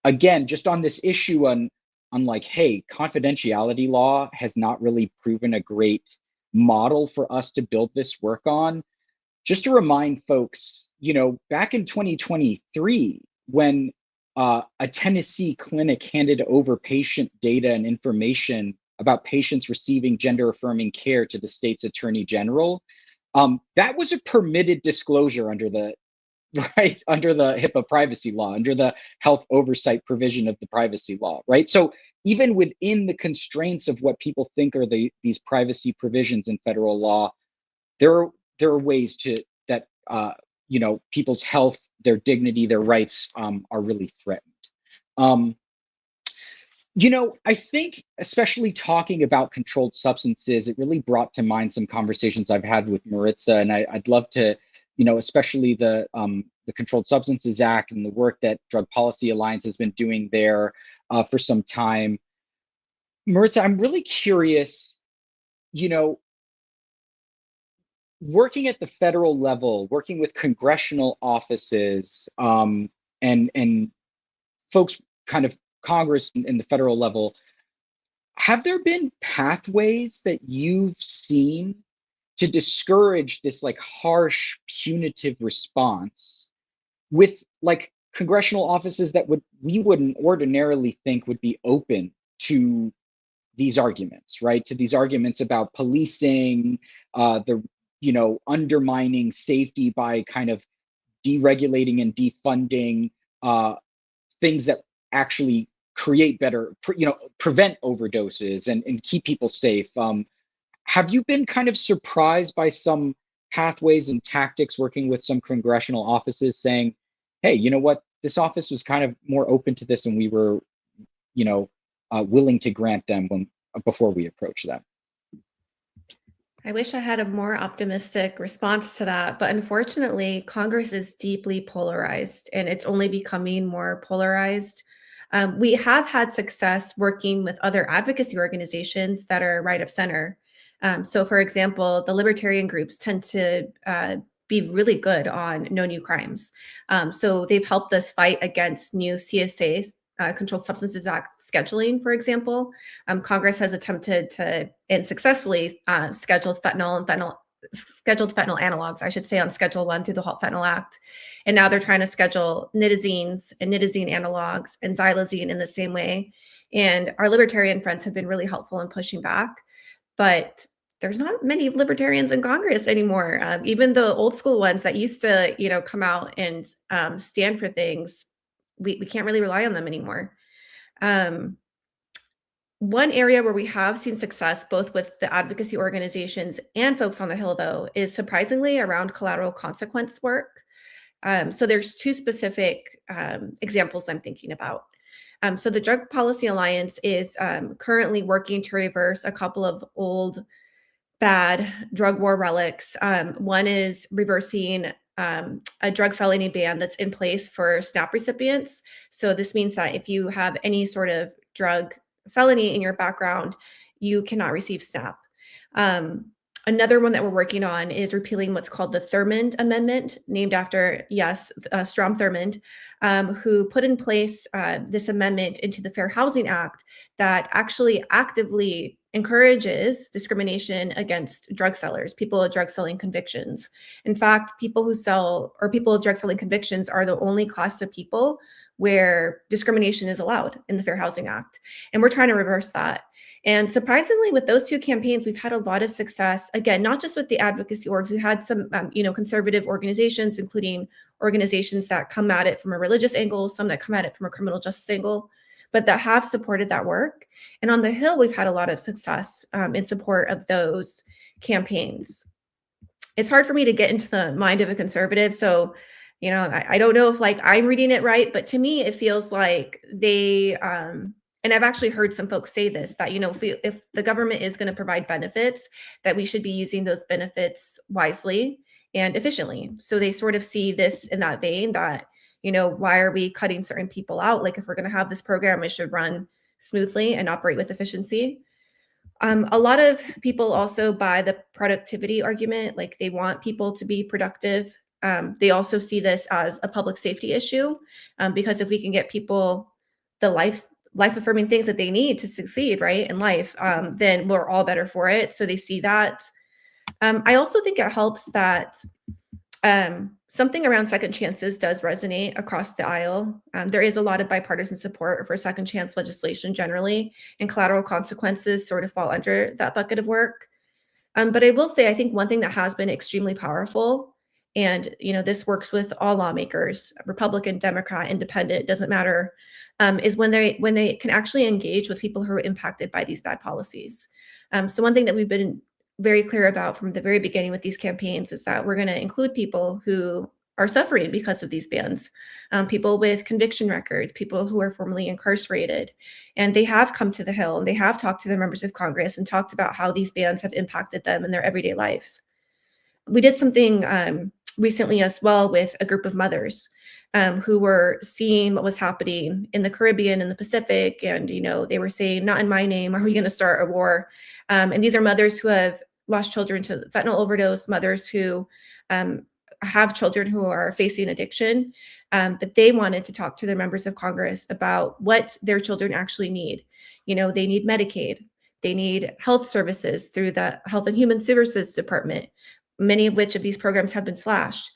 again, just on this issue on like, hey, confidentiality law has not really proven a great model for us to build this work on. Just to remind folks, back in 2023, when a Tennessee clinic handed over patient data and information about patients receiving gender-affirming care to the state's attorney general, that was a permitted disclosure under the HIPAA privacy law, under the health oversight provision of the privacy law, right? So even within the constraints of what people think are these privacy provisions in federal law, there are ways that people's health, their dignity, their rights are really threatened. I think especially talking about controlled substances, it really brought to mind some conversations I've had with Maritza, and I'd love to, especially the Controlled Substances Act and the work that Drug Policy Alliance has been doing there for some time. Maritza, I'm really curious, working at the federal level, working with congressional offices and folks kind of Congress and the federal level, have there been pathways that you've seen to discourage this like harsh punitive response with like congressional offices that we wouldn't ordinarily think would be open to these arguments, right? To these arguments about policing, undermining safety by kind of deregulating and defunding things that actually create better, prevent overdoses and keep people safe. Have you been kind of surprised by some pathways and tactics working with some congressional offices saying, hey, you know what, this office was kind of more open to this and we were willing to grant them before we approach them. I wish I had a more optimistic response to that, but unfortunately, Congress is deeply polarized and it's only becoming more polarized. We have had success working with other advocacy organizations that are right of center. So, for example, the libertarian groups tend to be really good on no new crimes. So they've helped us fight against new CSAs, Controlled Substances Act scheduling, for example. Congress has attempted to, and successfully, scheduled fentanyl analogs, I should say, on Schedule 1 through the Fentanyl Act. And now they're trying to schedule nitazines and nitazine analogs and xylazine in the same way. And our libertarian friends have been really helpful in pushing back. But there's not many libertarians in Congress anymore. Even the old school ones that used to, come out and stand for things, we can't really rely on them anymore. One area where we have seen success, both with the advocacy organizations and folks on the Hill, though, is surprisingly around collateral consequence work. So there's two specific examples I'm thinking about. So the Drug Policy Alliance is currently working to reverse a couple of old, bad drug war relics. One is reversing a drug felony ban that's in place for SNAP recipients. So this means that if you have any sort of drug felony in your background, you cannot receive SNAP. Another one that we're working on is repealing what's called the Thurmond Amendment, named after, Strom Thurmond, who put in place this amendment into the Fair Housing Act that actually actively encourages discrimination against drug sellers, people with drug selling convictions. In fact, people with drug selling convictions are the only class of people where discrimination is allowed in the Fair Housing Act. And we're trying to reverse that. And surprisingly, with those two campaigns, we've had a lot of success. Again, not just with the advocacy orgs. We had some, conservative organizations, including organizations that come at it from a religious angle, some that come at it from a criminal justice angle, but that have supported that work. And on the Hill, we've had a lot of success in support of those campaigns. It's hard for me to get into the mind of a conservative, so I don't know if I'm reading it right, but to me, it feels like they. And I've actually heard some folks say this, that, if the government is going to provide benefits, that we should be using those benefits wisely and efficiently. So they sort of see this in that vein that, why are we cutting certain people out? Like, if we're going to have this program, it should run smoothly and operate with efficiency. A lot of people also buy the productivity argument, like they want people to be productive. They also see this as a public safety issue, because if we can get people the life-affirming things that they need to succeed, right, in life, then we're all better for it. So they see that. I also think it helps that something around second chances does resonate across the aisle. There is a lot of bipartisan support for second chance legislation generally, and collateral consequences sort of fall under that bucket of work. But I will say, I think one thing that has been extremely powerful, and this works with all lawmakers, Republican, Democrat, Independent, doesn't matter, is when they can actually engage with people who are impacted by these bad policies. So one thing that we've been very clear about from the very beginning with these campaigns is that we're going to include people who are suffering because of these bans, people with conviction records, people who are formerly incarcerated. And they have come to the Hill and they have talked to their members of Congress and talked about how these bans have impacted them in their everyday life. We did something recently as well with a group of mothers who were seeing what was happening in the Caribbean and the Pacific. And, they were saying, not in my name, are we going to start a war? And these are mothers who have lost children to fentanyl overdose, mothers who have children who are facing addiction, but they wanted to talk to their members of Congress about what their children actually need. They need Medicaid, they need health services through the Health and Human Services Department, many of which of these programs have been slashed.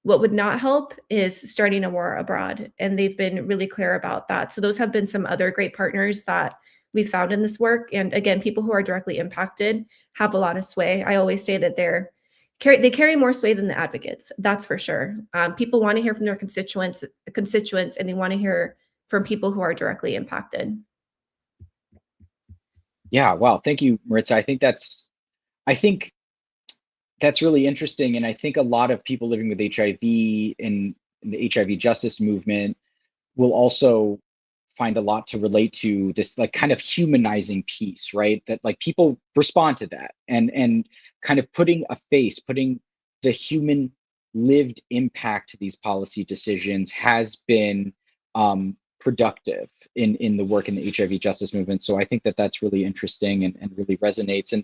What would not help is starting a war abroad, and they've been really clear about that. So those have been some other great partners that we've found in this work. And again, people who are directly impacted have a lot of sway. I always say that they carry more sway than the advocates, that's for sure. People want to hear from their constituents, and they want to hear from people who are directly impacted. Yeah, wow, thank you, Maritza. I think that's really interesting. And I think a lot of people living with HIV in the HIV justice movement will also find a lot to relate to this like kind of humanizing piece, right? That like people respond to that, and kind of putting a face, putting the human lived impact to these policy decisions has been productive in the work in the HIV justice movement. So I think that that's really interesting and really resonates. And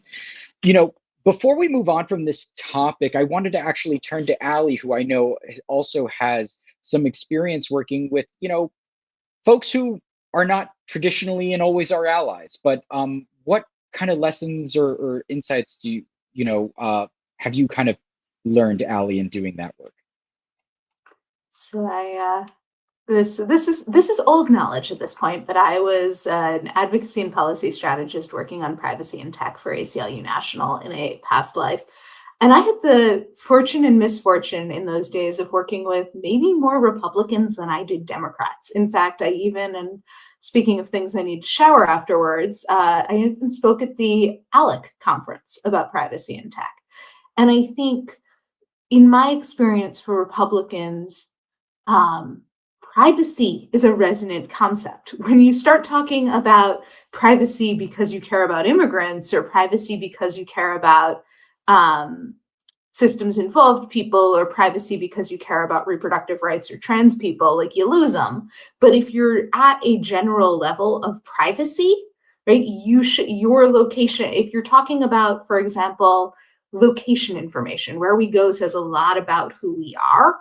before we move on from this topic, I wanted to actually turn to Ali, who I know also has some experience working with, folks who are not traditionally and always our allies. But what kind of lessons or insights do have you kind of learned, Ali, in doing that work? So this is old knowledge at this point, but I was an advocacy and policy strategist working on privacy and tech for ACLU National in a past life. And I had the fortune and misfortune in those days of working with maybe more Republicans than I did Democrats. In fact, and speaking of things I need to shower afterwards, I even spoke at the ALEC conference about privacy and tech. And I think in my experience for Republicans, privacy is a resonant concept. When you start talking about privacy because you care about immigrants, or privacy because you care about systems involved people, or privacy because you care about reproductive rights or trans people, like you lose them. But if you're at a general level of privacy, right, your location, if you're talking about, for example, location information, where we go says a lot about who we are.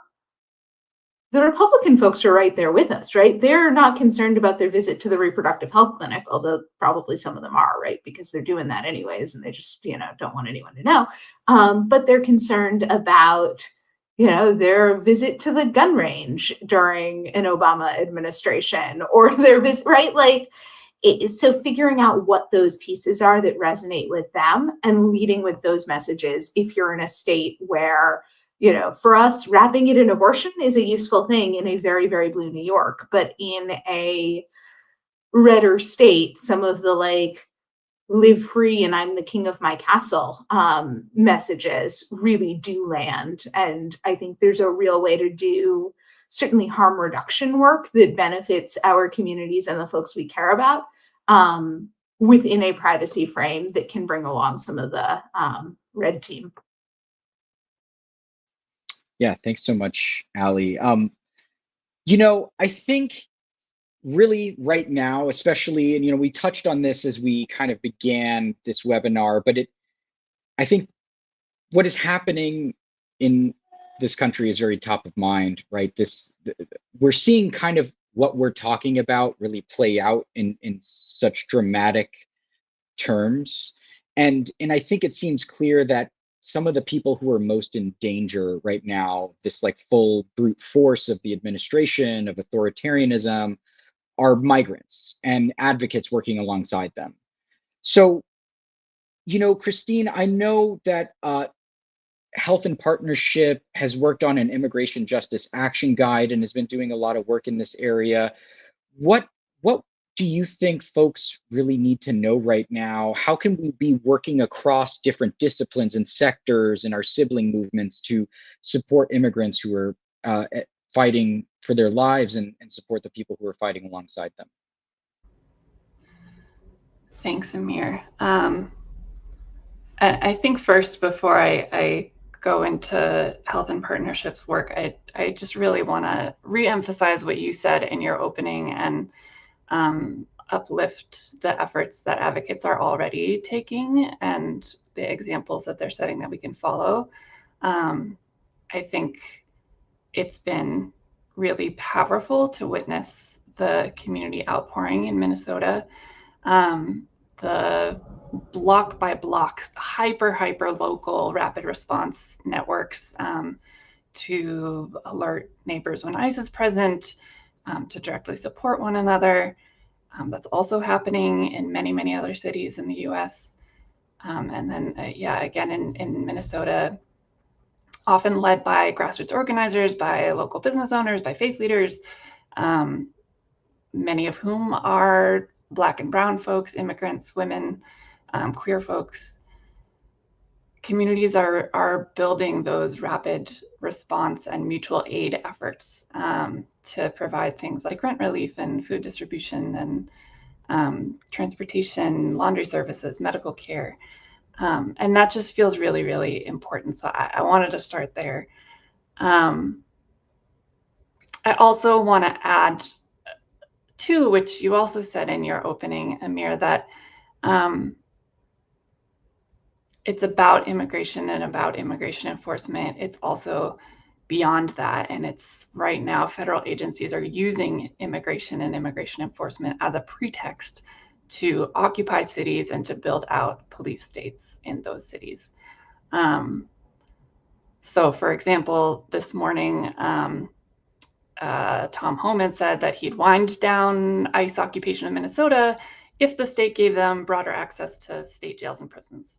The Republican folks are right there with us, right? They're not concerned about their visit to the reproductive health clinic, although probably some of them are, right? Because they're doing that anyways, and they just, don't want anyone to know. But they're concerned about, their visit to the gun range during an Obama administration, or their visit, right? So figuring out what those pieces are that resonate with them and leading with those messages. If you're in a state where, for us, wrapping it in abortion is a useful thing in a very, very blue New York, but in a redder state, some of the live free and I'm the king of my castle messages really do land. And I think there's a real way to do certainly harm reduction work that benefits our communities and the folks we care about within a privacy frame that can bring along some of the red team. Yeah, thanks so much, Ali. I think really right now, especially, and we touched on this as we kind of began this webinar, but I think what is happening in this country is very top of mind, right? We're seeing kind of what we're talking about really play out in such dramatic terms. And I think it seems clear that some of the people who are most in danger right now, this full brute force of the administration, of authoritarianism, are migrants and advocates working alongside them. So, Christine, I know that Health and Partnership has worked on an immigration justice action guide and has been doing a lot of work in this area. What do you think folks really need to know right now? How can we be working across different disciplines and sectors in our sibling movements to support immigrants who are fighting for their lives and support the people who are fighting alongside them? Thanks, Amir. I think first, before I go into Health and Partnerships work, I just really want to reemphasize what you said in your opening and uplift the efforts that advocates are already taking and the examples that they're setting that we can follow. I think it's been really powerful to witness the community outpouring in Minnesota. The block by block, hyper local rapid response networks to alert neighbors when ICE is present, to directly support one another. That's also happening in many other cities in the US. And then, again, in Minnesota, often led by grassroots organizers, by local business owners, by faith leaders, many of whom are Black and brown folks, immigrants, women, queer folks, communities are building those rapid response and mutual aid efforts to provide things like rent relief and food distribution and transportation, laundry services, medical care. And that just feels really, really important. So I wanted to start there. I also want to add to, which you also said in your opening, Amir, that it's about immigration and about immigration enforcement. It's also beyond that. And it's right now, federal agencies are using immigration and immigration enforcement as a pretext to occupy cities and to build out police states in those cities. So for example, this morning, Tom Homan said that he'd wind down ICE occupation of Minnesota if the state gave them broader access to state jails and prisons.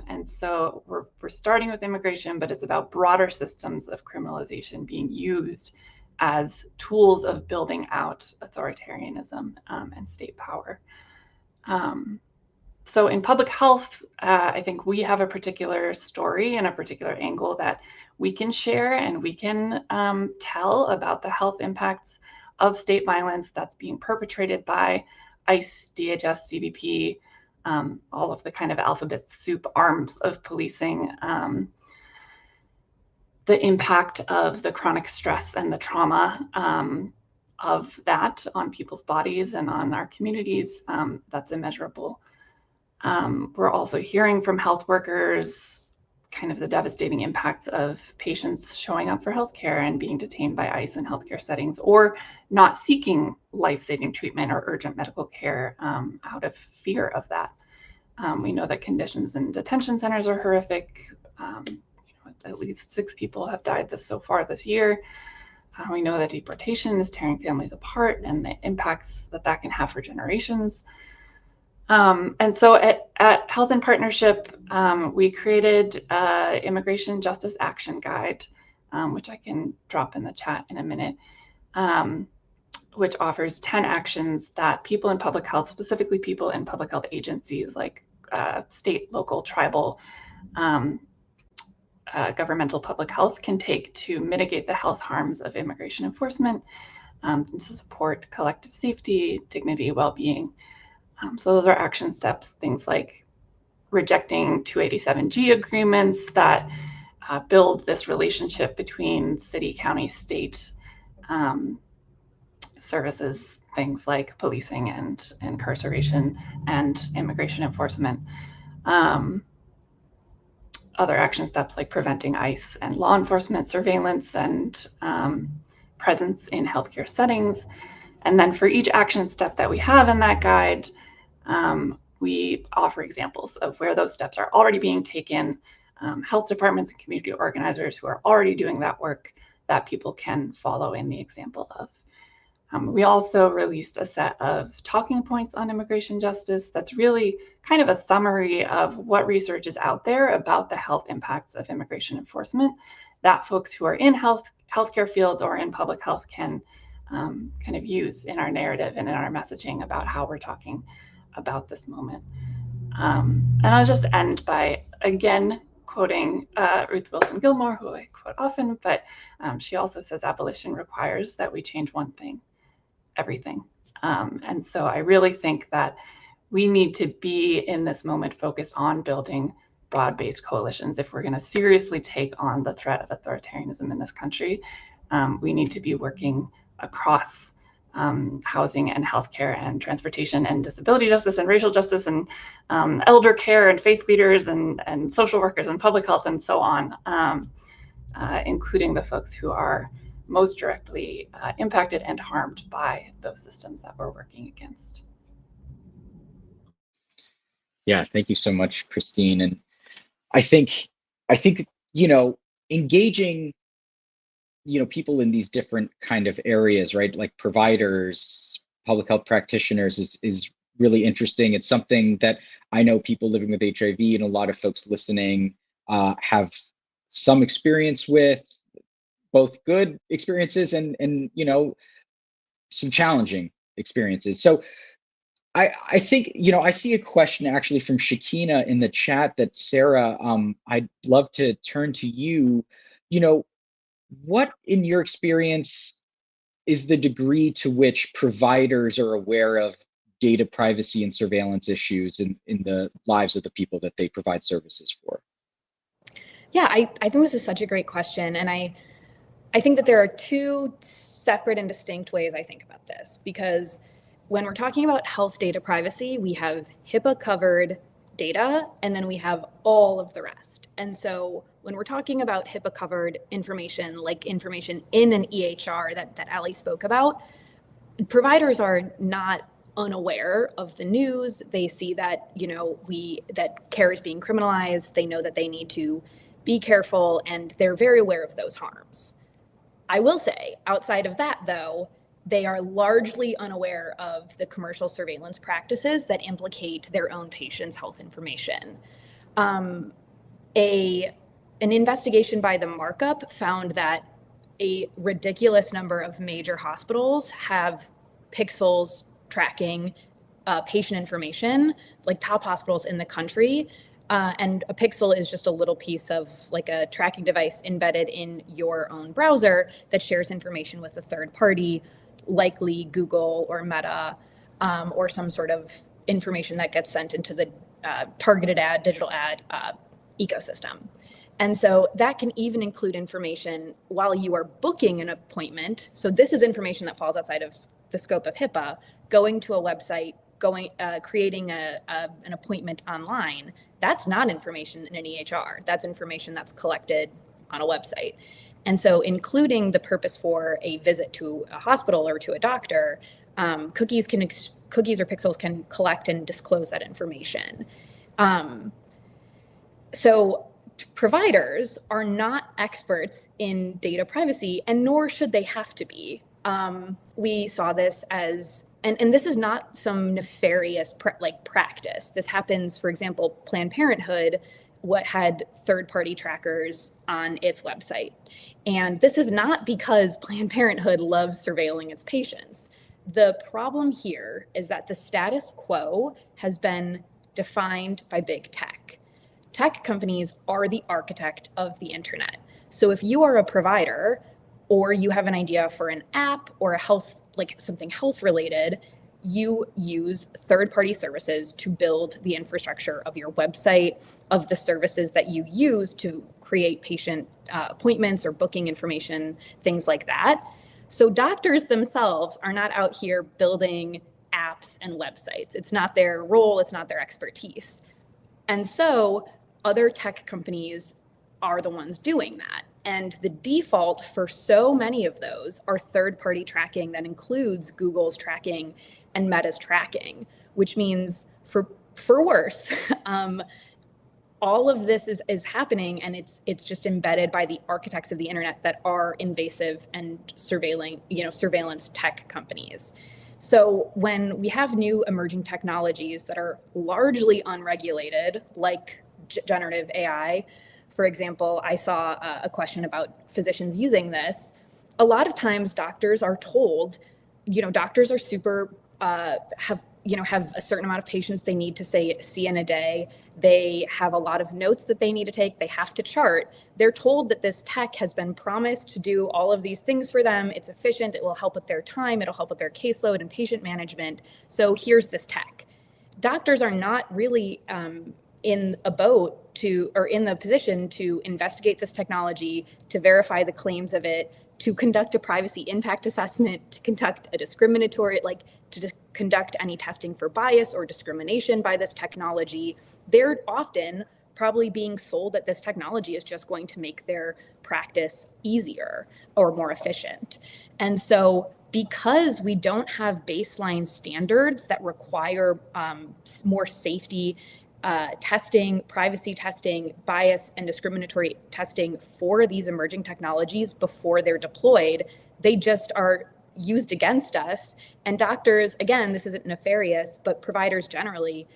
And so we're starting with immigration, but it's about broader systems of criminalization being used as tools of building out authoritarianism and state power. So in public health, I think we have a particular story and a particular angle that we can share, and we can tell about the health impacts of state violence that's being perpetrated by ICE, DHS, CBP, all of the kind of alphabet soup arms of policing, the impact of the chronic stress and the trauma of that on people's bodies and on our communities, that's immeasurable. We're also hearing from health workers kind of the devastating impacts of patients showing up for healthcare and being detained by ICE in healthcare settings, or not seeking life-saving treatment or urgent medical care out of fear of that. We know that conditions in detention centers are horrific. At least 6 people have died so far this year. We know that deportation is tearing families apart and the impacts that can have for generations. And so at Health in Partnership, we created an Immigration Justice Action Guide, which I can drop in the chat in a minute, which offers 10 actions that people in public health, specifically people in public health agencies like state, local, tribal, governmental public health can take to mitigate the health harms of immigration enforcement, to support collective safety, dignity, well-being. So those are action steps, things like rejecting 287G agreements that build this relationship between city, county, state services, things like policing and incarceration and immigration enforcement. Other action steps like preventing ICE and law enforcement surveillance and presence in healthcare settings. And then for each action step that we have in that guide, we offer examples of where those steps are already being taken, health departments and community organizers who are already doing that work that people can follow in the example of. We also released a set of talking points on immigration justice that's really kind of a summary of what research is out there about the health impacts of immigration enforcement that folks who are in healthcare fields or in public health can kind of use in our narrative and in our messaging about how we're talking about this moment. And I'll just end by, again, quoting Ruth Wilson Gilmore, who I quote often, but she also says abolition requires that we change one thing: everything. And so I really think that we need to be in this moment focused on building broad-based coalitions. If we're going to seriously take on the threat of authoritarianism in this country, we need to be working across housing and healthcare and transportation and disability justice and racial justice and elder care and faith leaders and social workers and public health and so on, including the folks who are most directly impacted and harmed by those systems that we're working against. Yeah, thank you so much, Christine. And I think engaging people in these different kind of areas, right, like providers, public health practitioners, is really interesting. It's something that I know people living with HIV and a lot of folks listening have some experience with, both good experiences and some challenging experiences. So I think, I see a question actually from Shakina in the chat that Sarah, I'd love to turn to you. What in your experience is the degree to which providers are aware of data privacy and surveillance issues in the lives of the people that they provide services for? Yeah, I think this is such a great question. And I think that there are two separate and distinct ways I think about this, because when we're talking about health data privacy, we have HIPAA covered data, and then we have all of the rest. And so when we're talking about HIPAA covered information, like information in an EHR that Ali spoke about, providers are not unaware of the news. They see that, that care is being criminalized. They know that they need to be careful, and they're very aware of those harms. I will say, outside of that, though, they are largely unaware of the commercial surveillance practices that implicate their own patients' health information. An investigation by the Markup found that a ridiculous number of major hospitals have pixels tracking patient information, like top hospitals in the country. And a pixel is just a little piece of like a tracking device embedded in your own browser that shares information with a third party, likely Google or Meta, or some sort of information that gets sent into the targeted ad, digital ad ecosystem. And so that can even include information while you are booking an appointment. So this is information that falls outside of the scope of HIPAA, going to a website, creating an appointment online. That's not information in an EHR. That's information that's collected on a website. And so including the purpose for a visit to a hospital or to a doctor, cookies or pixels can collect and disclose that information. So providers are not experts in data privacy, and nor should they have to be. We saw this as, and this is not some nefarious practice. This happens, for example, Planned Parenthood, what had third-party trackers on its website. And this is not because Planned Parenthood loves surveilling its patients. The problem here is that the status quo has been defined by big tech. Tech companies are the architect of the internet. So if you are a provider, or you have an idea for an app or a health, like something health related, you use third-party services to build the infrastructure of your website, of the services that you use to create patient appointments or booking information, things like that. So doctors themselves are not out here building apps and websites. It's not their role, it's not their expertise. And so other tech companies are the ones doing that. And the default for so many of those are third-party tracking that includes Google's tracking and Meta's tracking, which means for worse, all of this is happening, and it's just embedded by the architects of the internet that are invasive and surveillance tech companies. So when we have new emerging technologies that are largely unregulated, like generative AI, for example, I saw a question about physicians using this. A lot of times doctors are told, doctors are super, have a certain amount of patients they need to see in a day. They have a lot of notes that they need to take. They have to chart. They're told that this tech has been promised to do all of these things for them. It's efficient. It will help with their time. It'll help with their caseload and patient management. So here's this tech. Doctors are not really in a boat or in the position to investigate this technology, to verify the claims of it, to conduct a privacy impact assessment, to conduct a discriminatory, to conduct any testing for bias or discrimination by this technology. They're often probably being sold that this technology is just going to make their practice easier or more efficient. And so because we don't have baseline standards that require more safety testing, privacy testing, bias and discriminatory testing for these emerging technologies before they're deployed, they just are used against us. And doctors, again, this isn't nefarious, but providers generally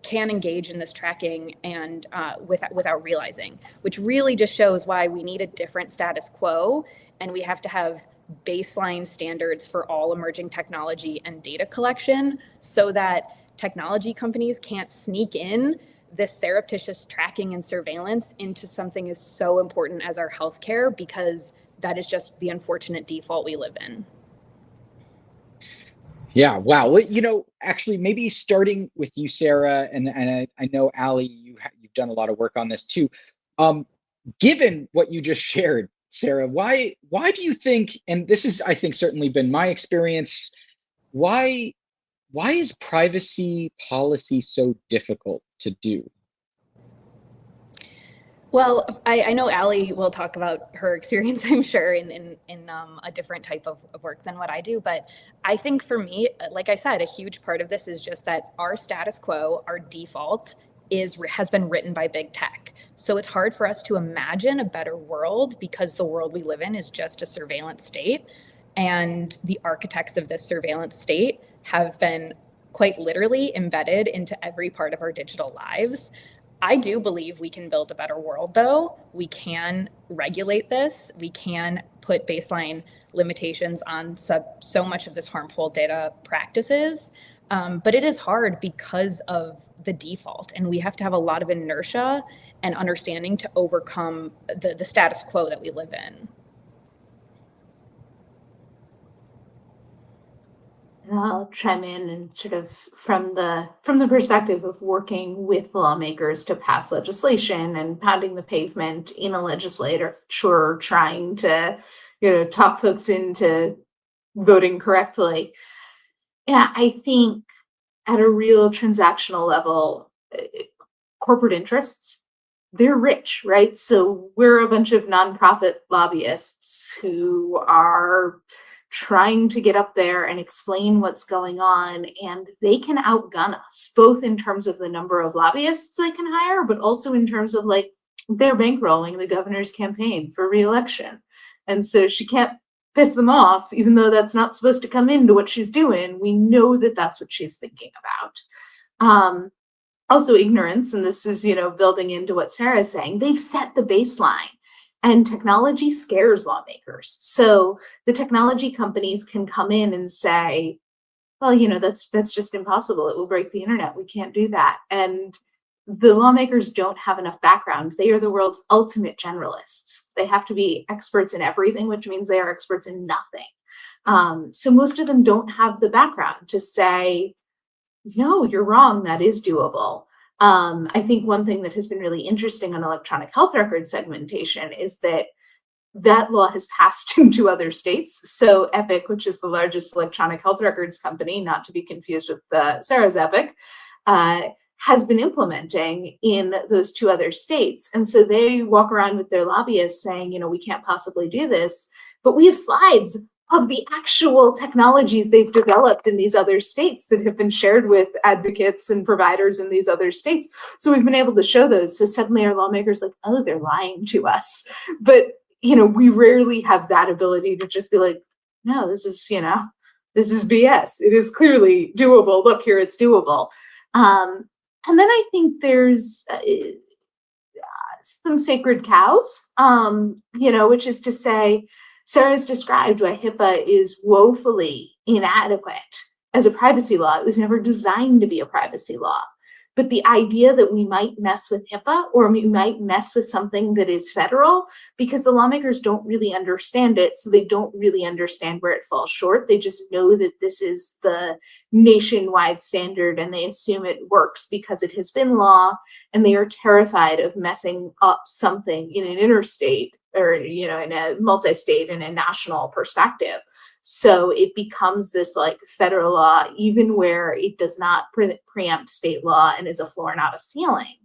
can engage in this tracking and without realizing, which really just shows why we need a different status quo, and we have to have baseline standards for all emerging technology and data collection so that technology companies can't sneak in this surreptitious tracking and surveillance into something as so important as our healthcare, because that is just the unfortunate default we live in. Yeah, wow. Well, you know, actually, maybe starting with you, Sarah, and I know Ali, you've done a lot of work on this too. Given what you just shared, Sarah, why do you think, and this is, I think, certainly been my experience, why is privacy policy so difficult to do? Well, I know Ali will talk about her experience, I'm sure, in a different type of work than what I do. But I think for me, like I said, a huge part of this is just that our status quo, our default, has been written by big tech. So it's hard for us to imagine a better world because the world we live in is just a surveillance state. And the architects of this surveillance state have been quite literally embedded into every part of our digital lives. I do believe we can build a better world, though. We can regulate this. We can put baseline limitations on so much of this harmful data practices. But it is hard because of the default, and we have to have a lot of inertia and understanding to overcome the status quo that we live in. I'll chime in and sort of from the perspective of working with lawmakers to pass legislation and pounding the pavement in a legislature, trying to, talk folks into voting correctly. Yeah, I think at a real transactional level, corporate interests, they're rich, right? So we're a bunch of nonprofit lobbyists who are trying to get up there and explain what's going on, and they can outgun us, both in terms of the number of lobbyists they can hire, but also in terms of like they're bankrolling the governor's campaign for re-election. And so she can't piss them off, even though that's not supposed to come into what she's doing. We know that that's what she's thinking about. Also ignorance, and this is, building into what Sarah's saying, they've set the baseline. And technology scares lawmakers. So the technology companies can come in and say, well, that's just impossible. It will break the internet. We can't do that. And the lawmakers don't have enough background. They are the world's ultimate generalists. They have to be experts in everything, which means they are experts in nothing. So most of them don't have the background to say, no, you're wrong. That is doable. I think one thing that has been really interesting on electronic health record segmentation is that law has passed into other states. So Epic, which is the largest electronic health records company, not to be confused with Sarah's Epic, has been implementing in those two other states. And so they walk around with their lobbyists saying, we can't possibly do this, but we have slides of the actual technologies they've developed in these other states that have been shared with advocates and providers in these other states. So we've been able to show those. So suddenly our lawmakers like, oh, they're lying to us. But, we rarely have that ability to just be like, no, this is BS. It is clearly doable. Look here, it's doable. And then I think there's some sacred cows, which is to say, Sarah's described why HIPAA is woefully inadequate as a privacy law. It was never designed to be a privacy law. But the idea that we might mess with HIPAA or we might mess with something that is federal, because the lawmakers don't really understand it, so they don't really understand where it falls short. They just know that this is the nationwide standard and they assume it works because it has been law, and they are terrified of messing up something in an interstate or, in a multi-state and a national perspective. So it becomes this like federal law, even where it does not preempt state law and is a floor, not a ceiling,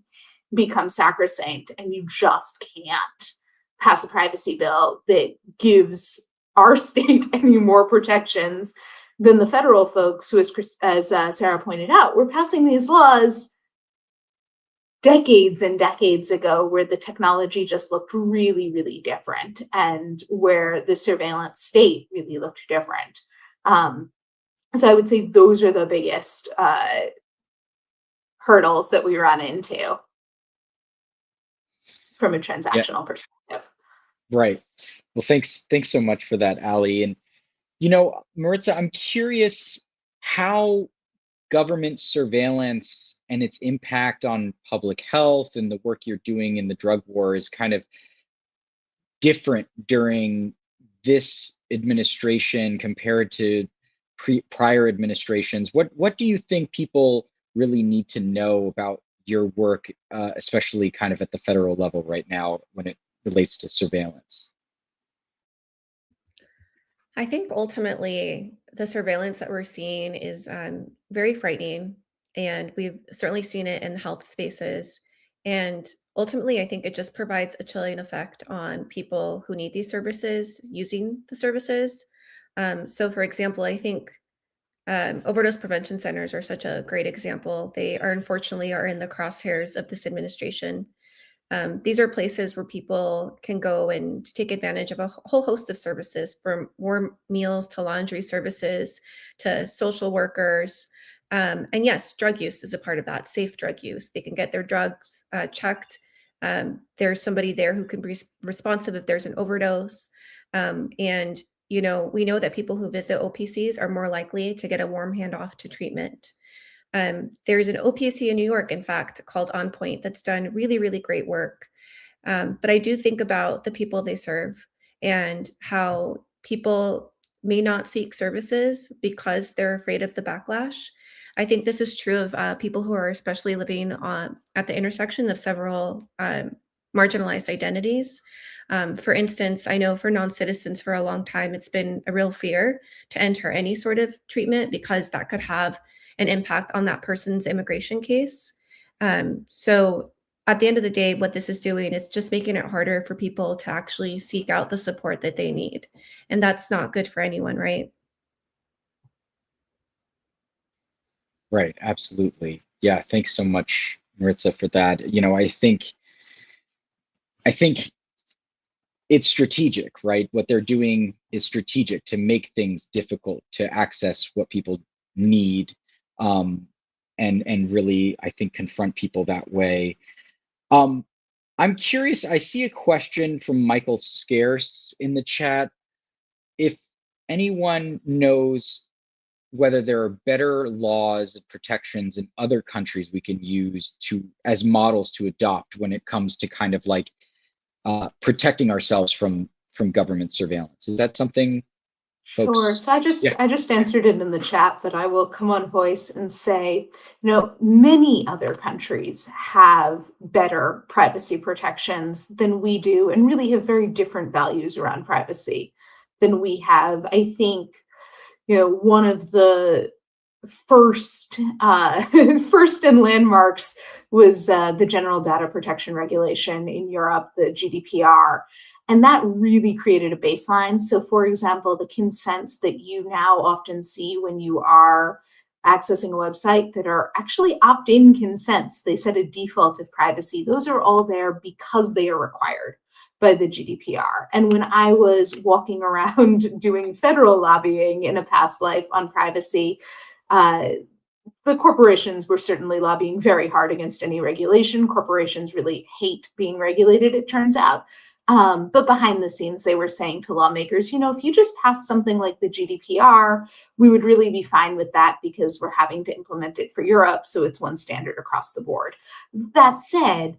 becomes sacrosanct, and you just can't pass a privacy bill that gives our state any more protections than the federal folks who, as Sarah pointed out, were passing these laws decades and decades ago, where the technology just looked really, really different, and where the surveillance state really looked different. So I would say those are the biggest hurdles that we run into from a Yeah, transactional perspective. right. Well, thanks so much for that, Ali. And Maritza, I'm curious how government surveillance and its impact on public health and the work you're doing in the drug war is kind of different during this administration compared to prior administrations. What do you think people really need to know about your work, especially kind of at the federal level right now when it relates to surveillance? I think ultimately the surveillance that we're seeing is very frightening, and we've certainly seen it in health spaces. And ultimately, I think it just provides a chilling effect on people who need these services using the services. So, for example, I think overdose prevention centers are such a great example. They are unfortunately are in the crosshairs of this administration. These are places where people can go and take advantage of a whole host of services, from warm meals to laundry services to social workers. And yes, drug use is a part of that, safe drug use. They can get their drugs checked. There's somebody there who can be responsive if there's an overdose. And, we know that people who visit OPCs are more likely to get a warm handoff to treatment. There's an OPC in New York, in fact, called On Point that's done really, really great work. But I do think about the people they serve and how people may not seek services because they're afraid of the backlash. I think this is true of people who are especially living at the intersection of several marginalized identities. For instance, I know for non-citizens for a long time, it's been a real fear to enter any sort of treatment because that could have an impact on that person's immigration case. So at the end of the day, what this is doing is just making it harder for people to actually seek out the support that they need. And that's not good for anyone, right? Right, absolutely. Yeah, thanks so much, Maritza, for that. I think it's strategic, right? What they're doing is strategic to make things difficult to access what people need, um, and really, I think, confront people that way. Um, I'm curious. I see a question from Michael Scarce in the chat. If anyone knows whether there are better laws and protections in other countries we can use to as models to adopt when it comes to kind of like protecting ourselves from government surveillance. Is that something Sure. folks? So I just Yeah, I just answered it in the chat, but I will come on voice and say, many other countries have better privacy protections than we do, and really have very different values around privacy than we have. I think, one of the first first and landmarks was the General Data Protection Regulation in Europe, the GDPR, and that really created a baseline. So, for example, the consents that you now often see when you are accessing a website that are actually opt-in consents, they set a default of privacy. Those are all there because they are required by the GDPR. And when I was walking around doing federal lobbying in a past life on privacy, uh, the corporations were certainly lobbying very hard against any regulation. Corporations really hate being regulated, it turns out. But behind the scenes, they were saying to lawmakers, if you just pass something like the GDPR, we would really be fine with that because we're having to implement it for Europe. So it's one standard across the board. That said,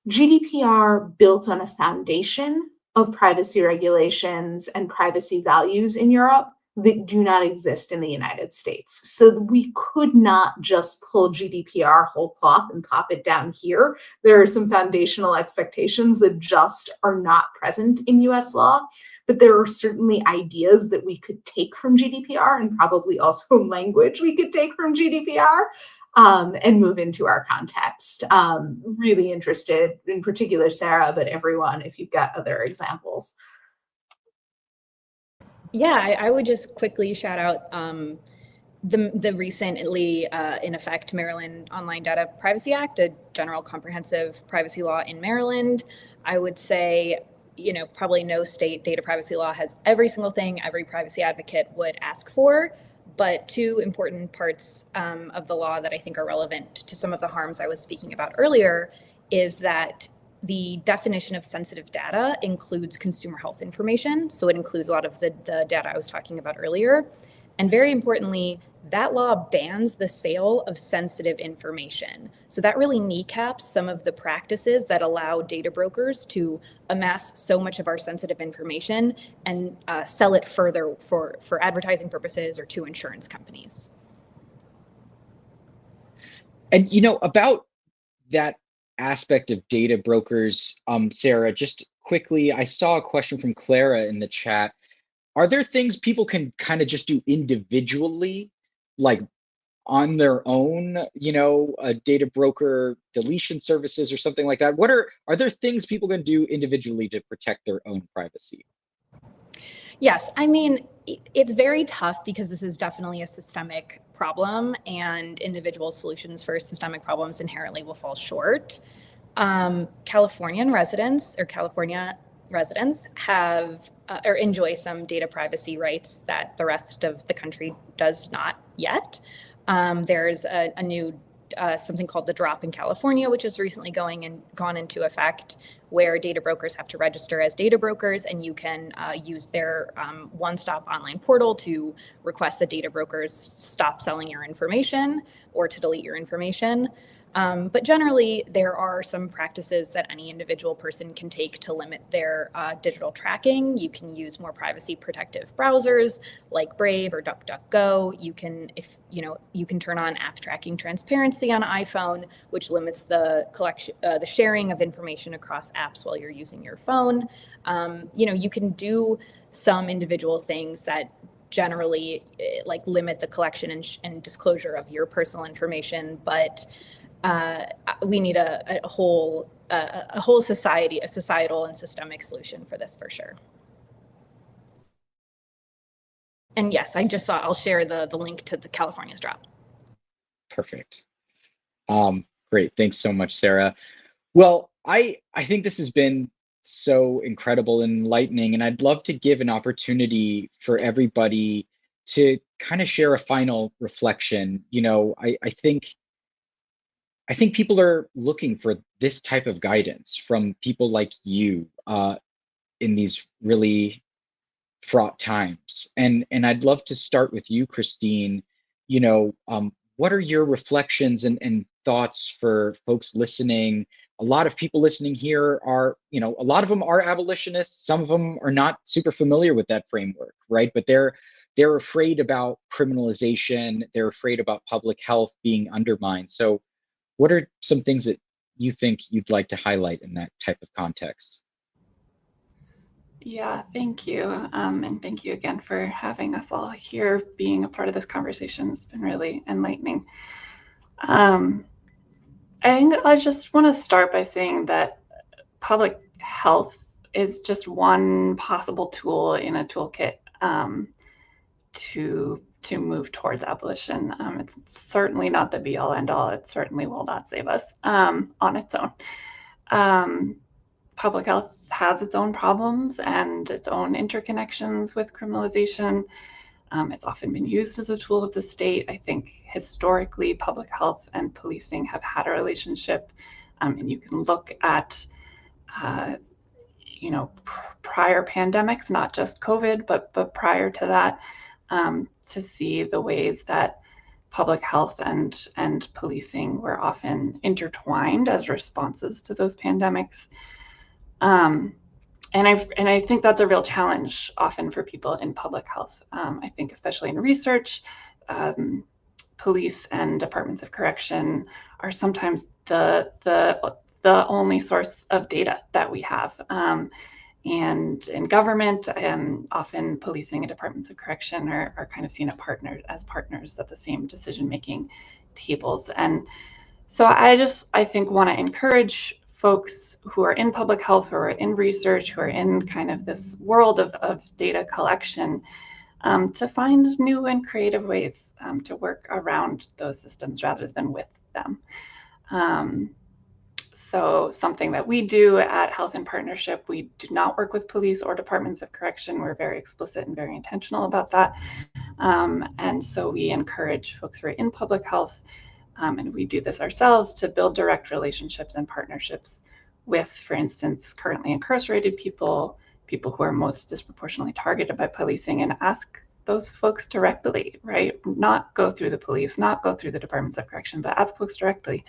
GDPR built on a foundation of privacy regulations and privacy values in Europe that do not exist in the United States. So we could not just pull GDPR whole cloth and pop it down here. There are some foundational expectations that just are not present in US law, but there are certainly ideas that we could take from GDPR, and probably also language we could take from GDPR, and move into our context. Really interested, in particular, Sarah, but everyone, if you've got other examples. Yeah, I would just quickly shout out the recently in effect Maryland Online Data Privacy Act, a general comprehensive privacy law in Maryland. I would say, probably no state data privacy law has every single thing every privacy advocate would ask for, But two important parts of the law that I think are relevant to some of the harms I was speaking about earlier is that the definition of sensitive data includes consumer health information. So it includes a lot of the data I was talking about earlier. And very importantly, that law bans the sale of sensitive information. So that really kneecaps some of the practices that allow data brokers to amass so much of our sensitive information and sell it further for advertising purposes or to insurance companies. And about that aspect of data brokers, Sarah, just quickly, I saw a question from Clara in the chat. Are there things people can kind of just do individually, like on their own, a data broker deletion services or something like that? Are there things people can do individually to protect their own privacy? Yes, I mean, it's very tough because this is definitely a systemic problem, and individual solutions for systemic problems inherently will fall short. California residents have or enjoy some data privacy rights that the rest of the country does not yet. There's a new something called the drop in California, which is recently gone into effect, where data brokers have to register as data brokers, and you can use their one-stop online portal to request that data brokers stop selling your information or to delete your information. But generally, there are some practices that any individual person can take to limit their digital tracking. You can use more privacy protective browsers like Brave or DuckDuckGo. You can turn on app tracking transparency on iPhone, which limits the sharing of information across apps while you're using your phone. You can do some individual things that generally limit the collection and disclosure of your personal information, but we need a whole societal and systemic solution for this for sure. And yes, I'll share the link to the California's drop. Perfect. Great. Thanks so much, Sarah. Well, I think this has been so incredible and enlightening, and I'd love to give an opportunity for everybody to kind of share a final reflection. I think people are looking for this type of guidance from people like you in these really fraught times. And I'd love to start with you, Christine. What are your reflections and thoughts for folks listening? A lot of people listening here are, a lot of them are abolitionists. Some of them are not super familiar with that framework, right? But they're afraid about criminalization. They're afraid about public health being undermined. So what are some things that you think you'd like to highlight in that type of context? Yeah, thank you. And thank you again for having us all here, being a part of this conversation. It's been really enlightening. I think I just want to start by saying that public health is just one possible tool in a toolkit to move towards abolition. It's certainly not the be-all end-all. It certainly will not save us on its own. Public health has its own problems and its own interconnections with criminalization. It's often been used as a tool of the state. I think historically, public health and policing have had a relationship, and you can look at prior pandemics, not just COVID, but prior to that, to see the ways that public health and policing were often intertwined as responses to those pandemics. And I think that's a real challenge often for people in public health. I think especially in research, police and departments of correction are sometimes the only source of data that we have. And in government, often policing and departments of correction are kind of seen as partners at the same decision-making tables. And so I think want to encourage folks who are in public health, who are in research, who are in kind of this world of data collection, to find new and creative ways to work around those systems rather than with them. So something that we do at Health in Partnership, we do not work with police or departments of correction. We're very explicit and very intentional about that. And so we encourage folks who are in public health, and we do this ourselves, to build direct relationships and partnerships with, for instance, currently incarcerated people, people who are most disproportionately targeted by policing, and ask those folks directly, right? Not go through the police, not go through the departments of correction, but ask folks directly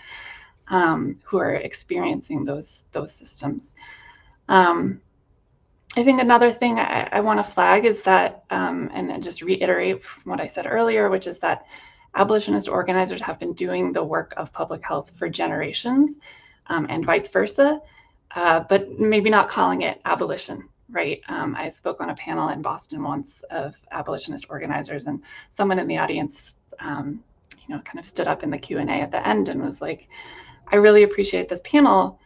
who are experiencing those systems. I think another thing I want to flag is that, and then just reiterate from what I said earlier, which is that abolitionist organizers have been doing the work of public health for generations, and vice versa, but maybe not calling it abolition, right? I spoke on a panel in Boston once of abolitionist organizers, and someone in the audience, kind of stood up in the Q&A at the end and was like, I really appreciate this panel.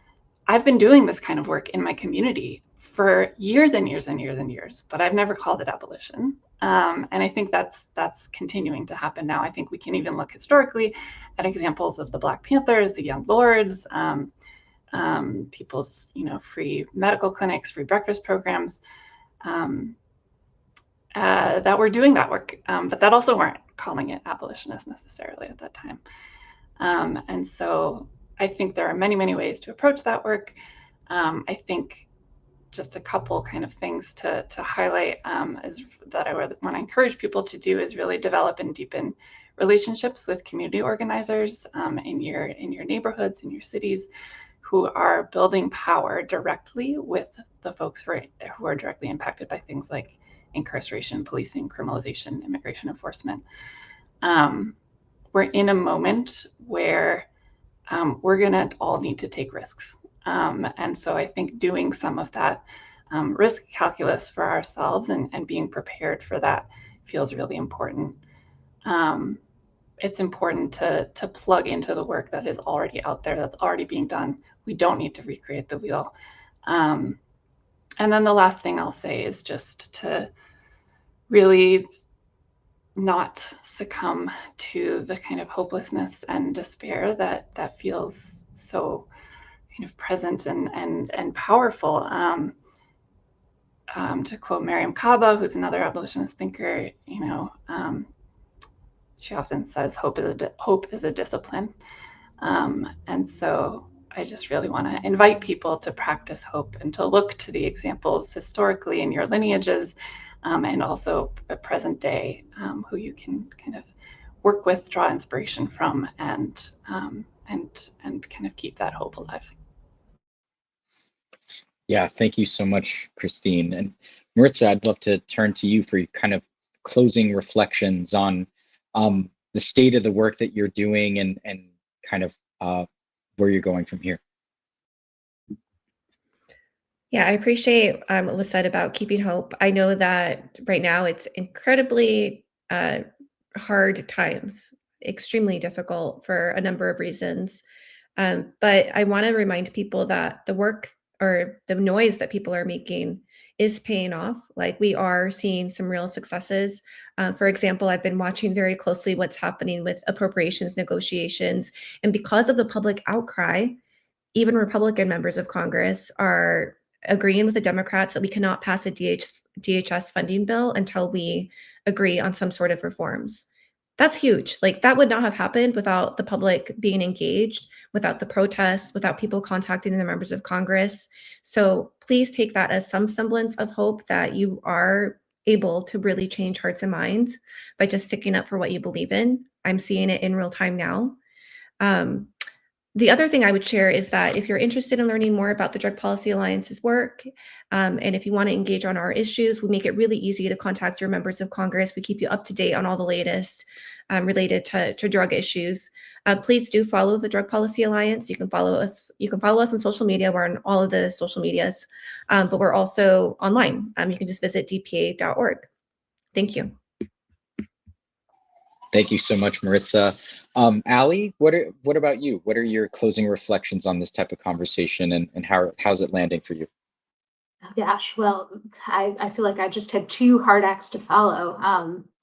I've been doing this kind of work in my community for years and years and years and years, but I've never called it abolition. And I think that's continuing to happen now. I think we can even look historically at examples of the Black Panthers, the Young Lords, people's free medical clinics, free breakfast programs, that were doing that work, but that also weren't calling it abolitionist necessarily at that time. And so I think there are many, many ways to approach that work. I think just a couple kind of things to highlight is that I want to encourage people to do is really develop and deepen relationships with community organizers in your neighborhoods, in your cities, who are building power directly with the folks who are directly impacted by things like incarceration, policing, criminalization, immigration enforcement. We're in a moment where we're going to all need to take risks. And so I think doing some of that risk calculus for ourselves and being prepared for that feels really important. It's important to plug into the work that is already out there, that's already being done. We don't need to recreate the wheel. And then the last thing I'll say is just to really not succumb to the kind of hopelessness and despair that feels so kind of present and powerful. To quote Miriam Kaba, who's another abolitionist thinker, she often says hope is a discipline. And so I just really want to invite people to practice hope and to look to the examples historically in your lineages, and also a present day, who you can kind of work with, draw inspiration from, and kind of keep that hope alive. Yeah, thank you so much, Christine. And Maritza, I'd love to turn to you for kind of closing reflections on the state of the work that you're doing and kind of where you're going from here. Yeah, I appreciate what was said about keeping hope. I know that right now it's incredibly hard times, extremely difficult for a number of reasons. But I want to remind people that the work or the noise that people are making is paying off. Like, we are seeing some real successes. For example, I've been watching very closely what's happening with appropriations negotiations. And because of the public outcry, even Republican members of Congress are agreeing with the Democrats that we cannot pass a DHS funding bill until we agree on some sort of reforms. That's huge. Like, that would not have happened without the public being engaged, without the protests, without people contacting the members of Congress. So please take that as some semblance of hope that you are able to really change hearts and minds by just sticking up for what you believe in. I'm seeing it in real time now. The other thing I would share is that if you're interested in learning more about the Drug Policy Alliance's work, and if you want to engage on our issues, we make it really easy to contact your members of Congress. We keep you up to date on all the latest related to drug issues. Please do follow the Drug Policy Alliance. You can follow us. You can follow us on social media. We're on all of the social medias, but we're also online. You can just visit dpa.org. Thank you. Thank you so much, Maritza. Ali, what about you? What are your closing reflections on this type of conversation, and how's it landing for you? Gosh, well, I feel like I just had two hard acts to follow.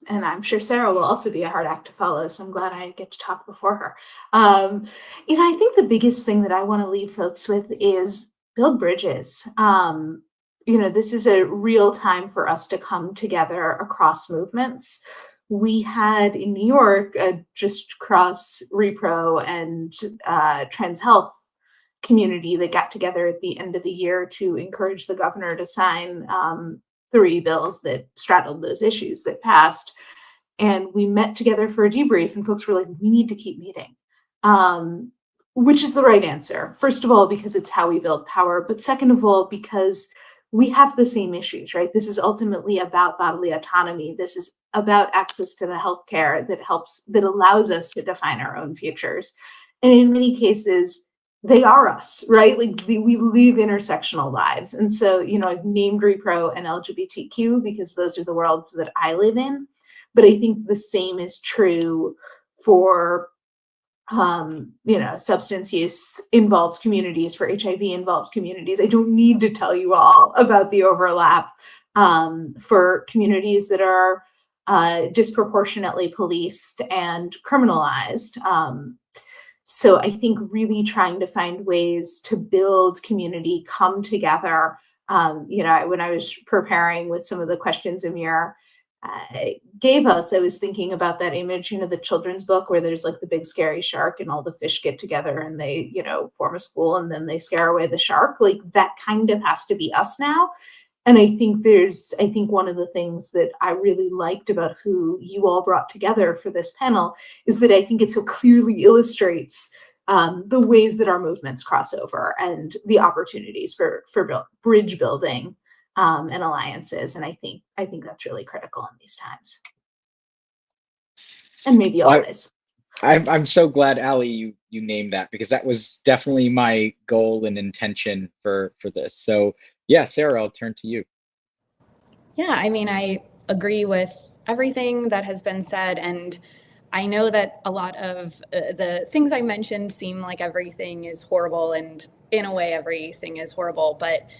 And I'm sure Sarah will also be a hard act to follow. So I'm glad I get to talk before her. I think the biggest thing that I want to leave folks with is build bridges. This is a real time for us to come together across movements. we had in New York a just cross repro and trans health community that got together at the end of the year to encourage the governor to sign 3 bills that straddled those issues that passed. And we met together for a debrief, and folks were like, we need to keep meeting, which is the right answer. First of all, because it's how we build power, but second of all, because we have the same issues, right? This is ultimately about bodily autonomy. This is about access to the healthcare that allows us to define our own futures. And in many cases, they are us, right? Like we live intersectional lives. And so, I've named repro and LGBTQ because those are the worlds that I live in. But I think the same is true for substance use involved communities, for HIV involved communities. I don't need to tell you all about the overlap for communities that are disproportionately policed and criminalized. So I think really trying to find ways to build community, come together. When I was preparing with some of the questions Amir gave us, I was thinking about that image, the children's book where there's like the big scary shark and all the fish get together and they, form a school and then they scare away the shark. Like that kind of has to be us now. And I think one of the things that I really liked about who you all brought together for this panel is that I think it so clearly illustrates the ways that our movements cross over and the opportunities for bridge building and alliances. And I think that's really critical in these times. And maybe always. I'm so glad, Ali, you named that, because that was definitely my goal and intention for this. So yeah, Sarah, I'll turn to you. Yeah, I agree with everything that has been said. And I know that a lot of the things I mentioned seem like everything is horrible. And in a way, everything is horrible. But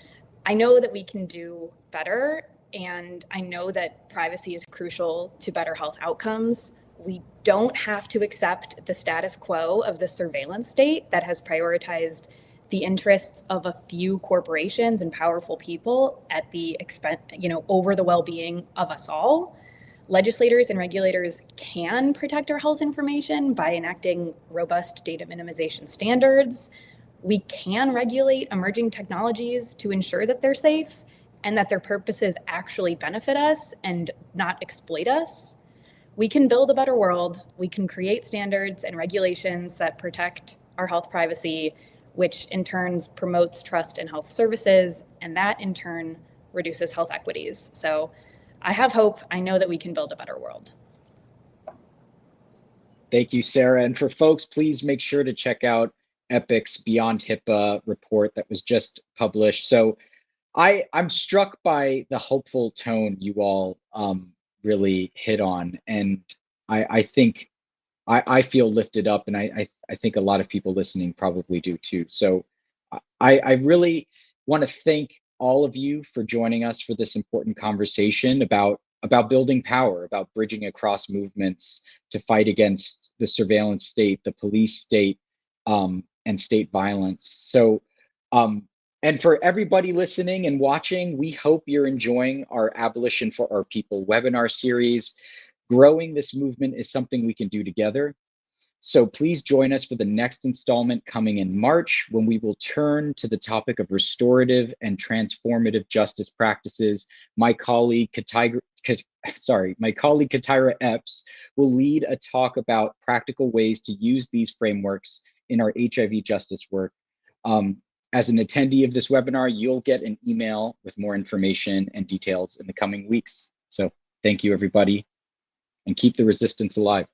I know that we can do better. And I know that privacy is crucial to better health outcomes. We don't have to accept the status quo of the surveillance state that has prioritized the interests of a few corporations and powerful people at the expense, over the well-being of us all. Legislators and regulators can protect our health information by enacting robust data minimization standards. We can regulate emerging technologies to ensure that they're safe and that their purposes actually benefit us and not exploit us. We can build a better world. We can create standards and regulations that protect our health privacy, which in turn promotes trust in health services, and that in turn reduces health equities. So I have hope. I know that we can build a better world. Thank you, Sarah. And for folks, please make sure to check out EPIC's Beyond HIPAA report that was just published. So I'm struck by the hopeful tone you all really hit on. And I think I feel lifted up, and I think a lot of people listening probably do too. So I really want to thank all of you for joining us for this important conversation about building power, about bridging across movements to fight against the surveillance state, the police state, and state violence. So, and for everybody listening and watching, we hope you're enjoying our Abolition for Our People webinar series. Growing this movement is something we can do together. So please join us for the next installment coming in March, when we will turn to the topic of restorative and transformative justice practices. My colleague Katira Epps will lead a talk about practical ways to use these frameworks in our HIV justice work. As an attendee of this webinar, you'll get an email with more information and details in the coming weeks. So thank you, everybody, and keep the resistance alive.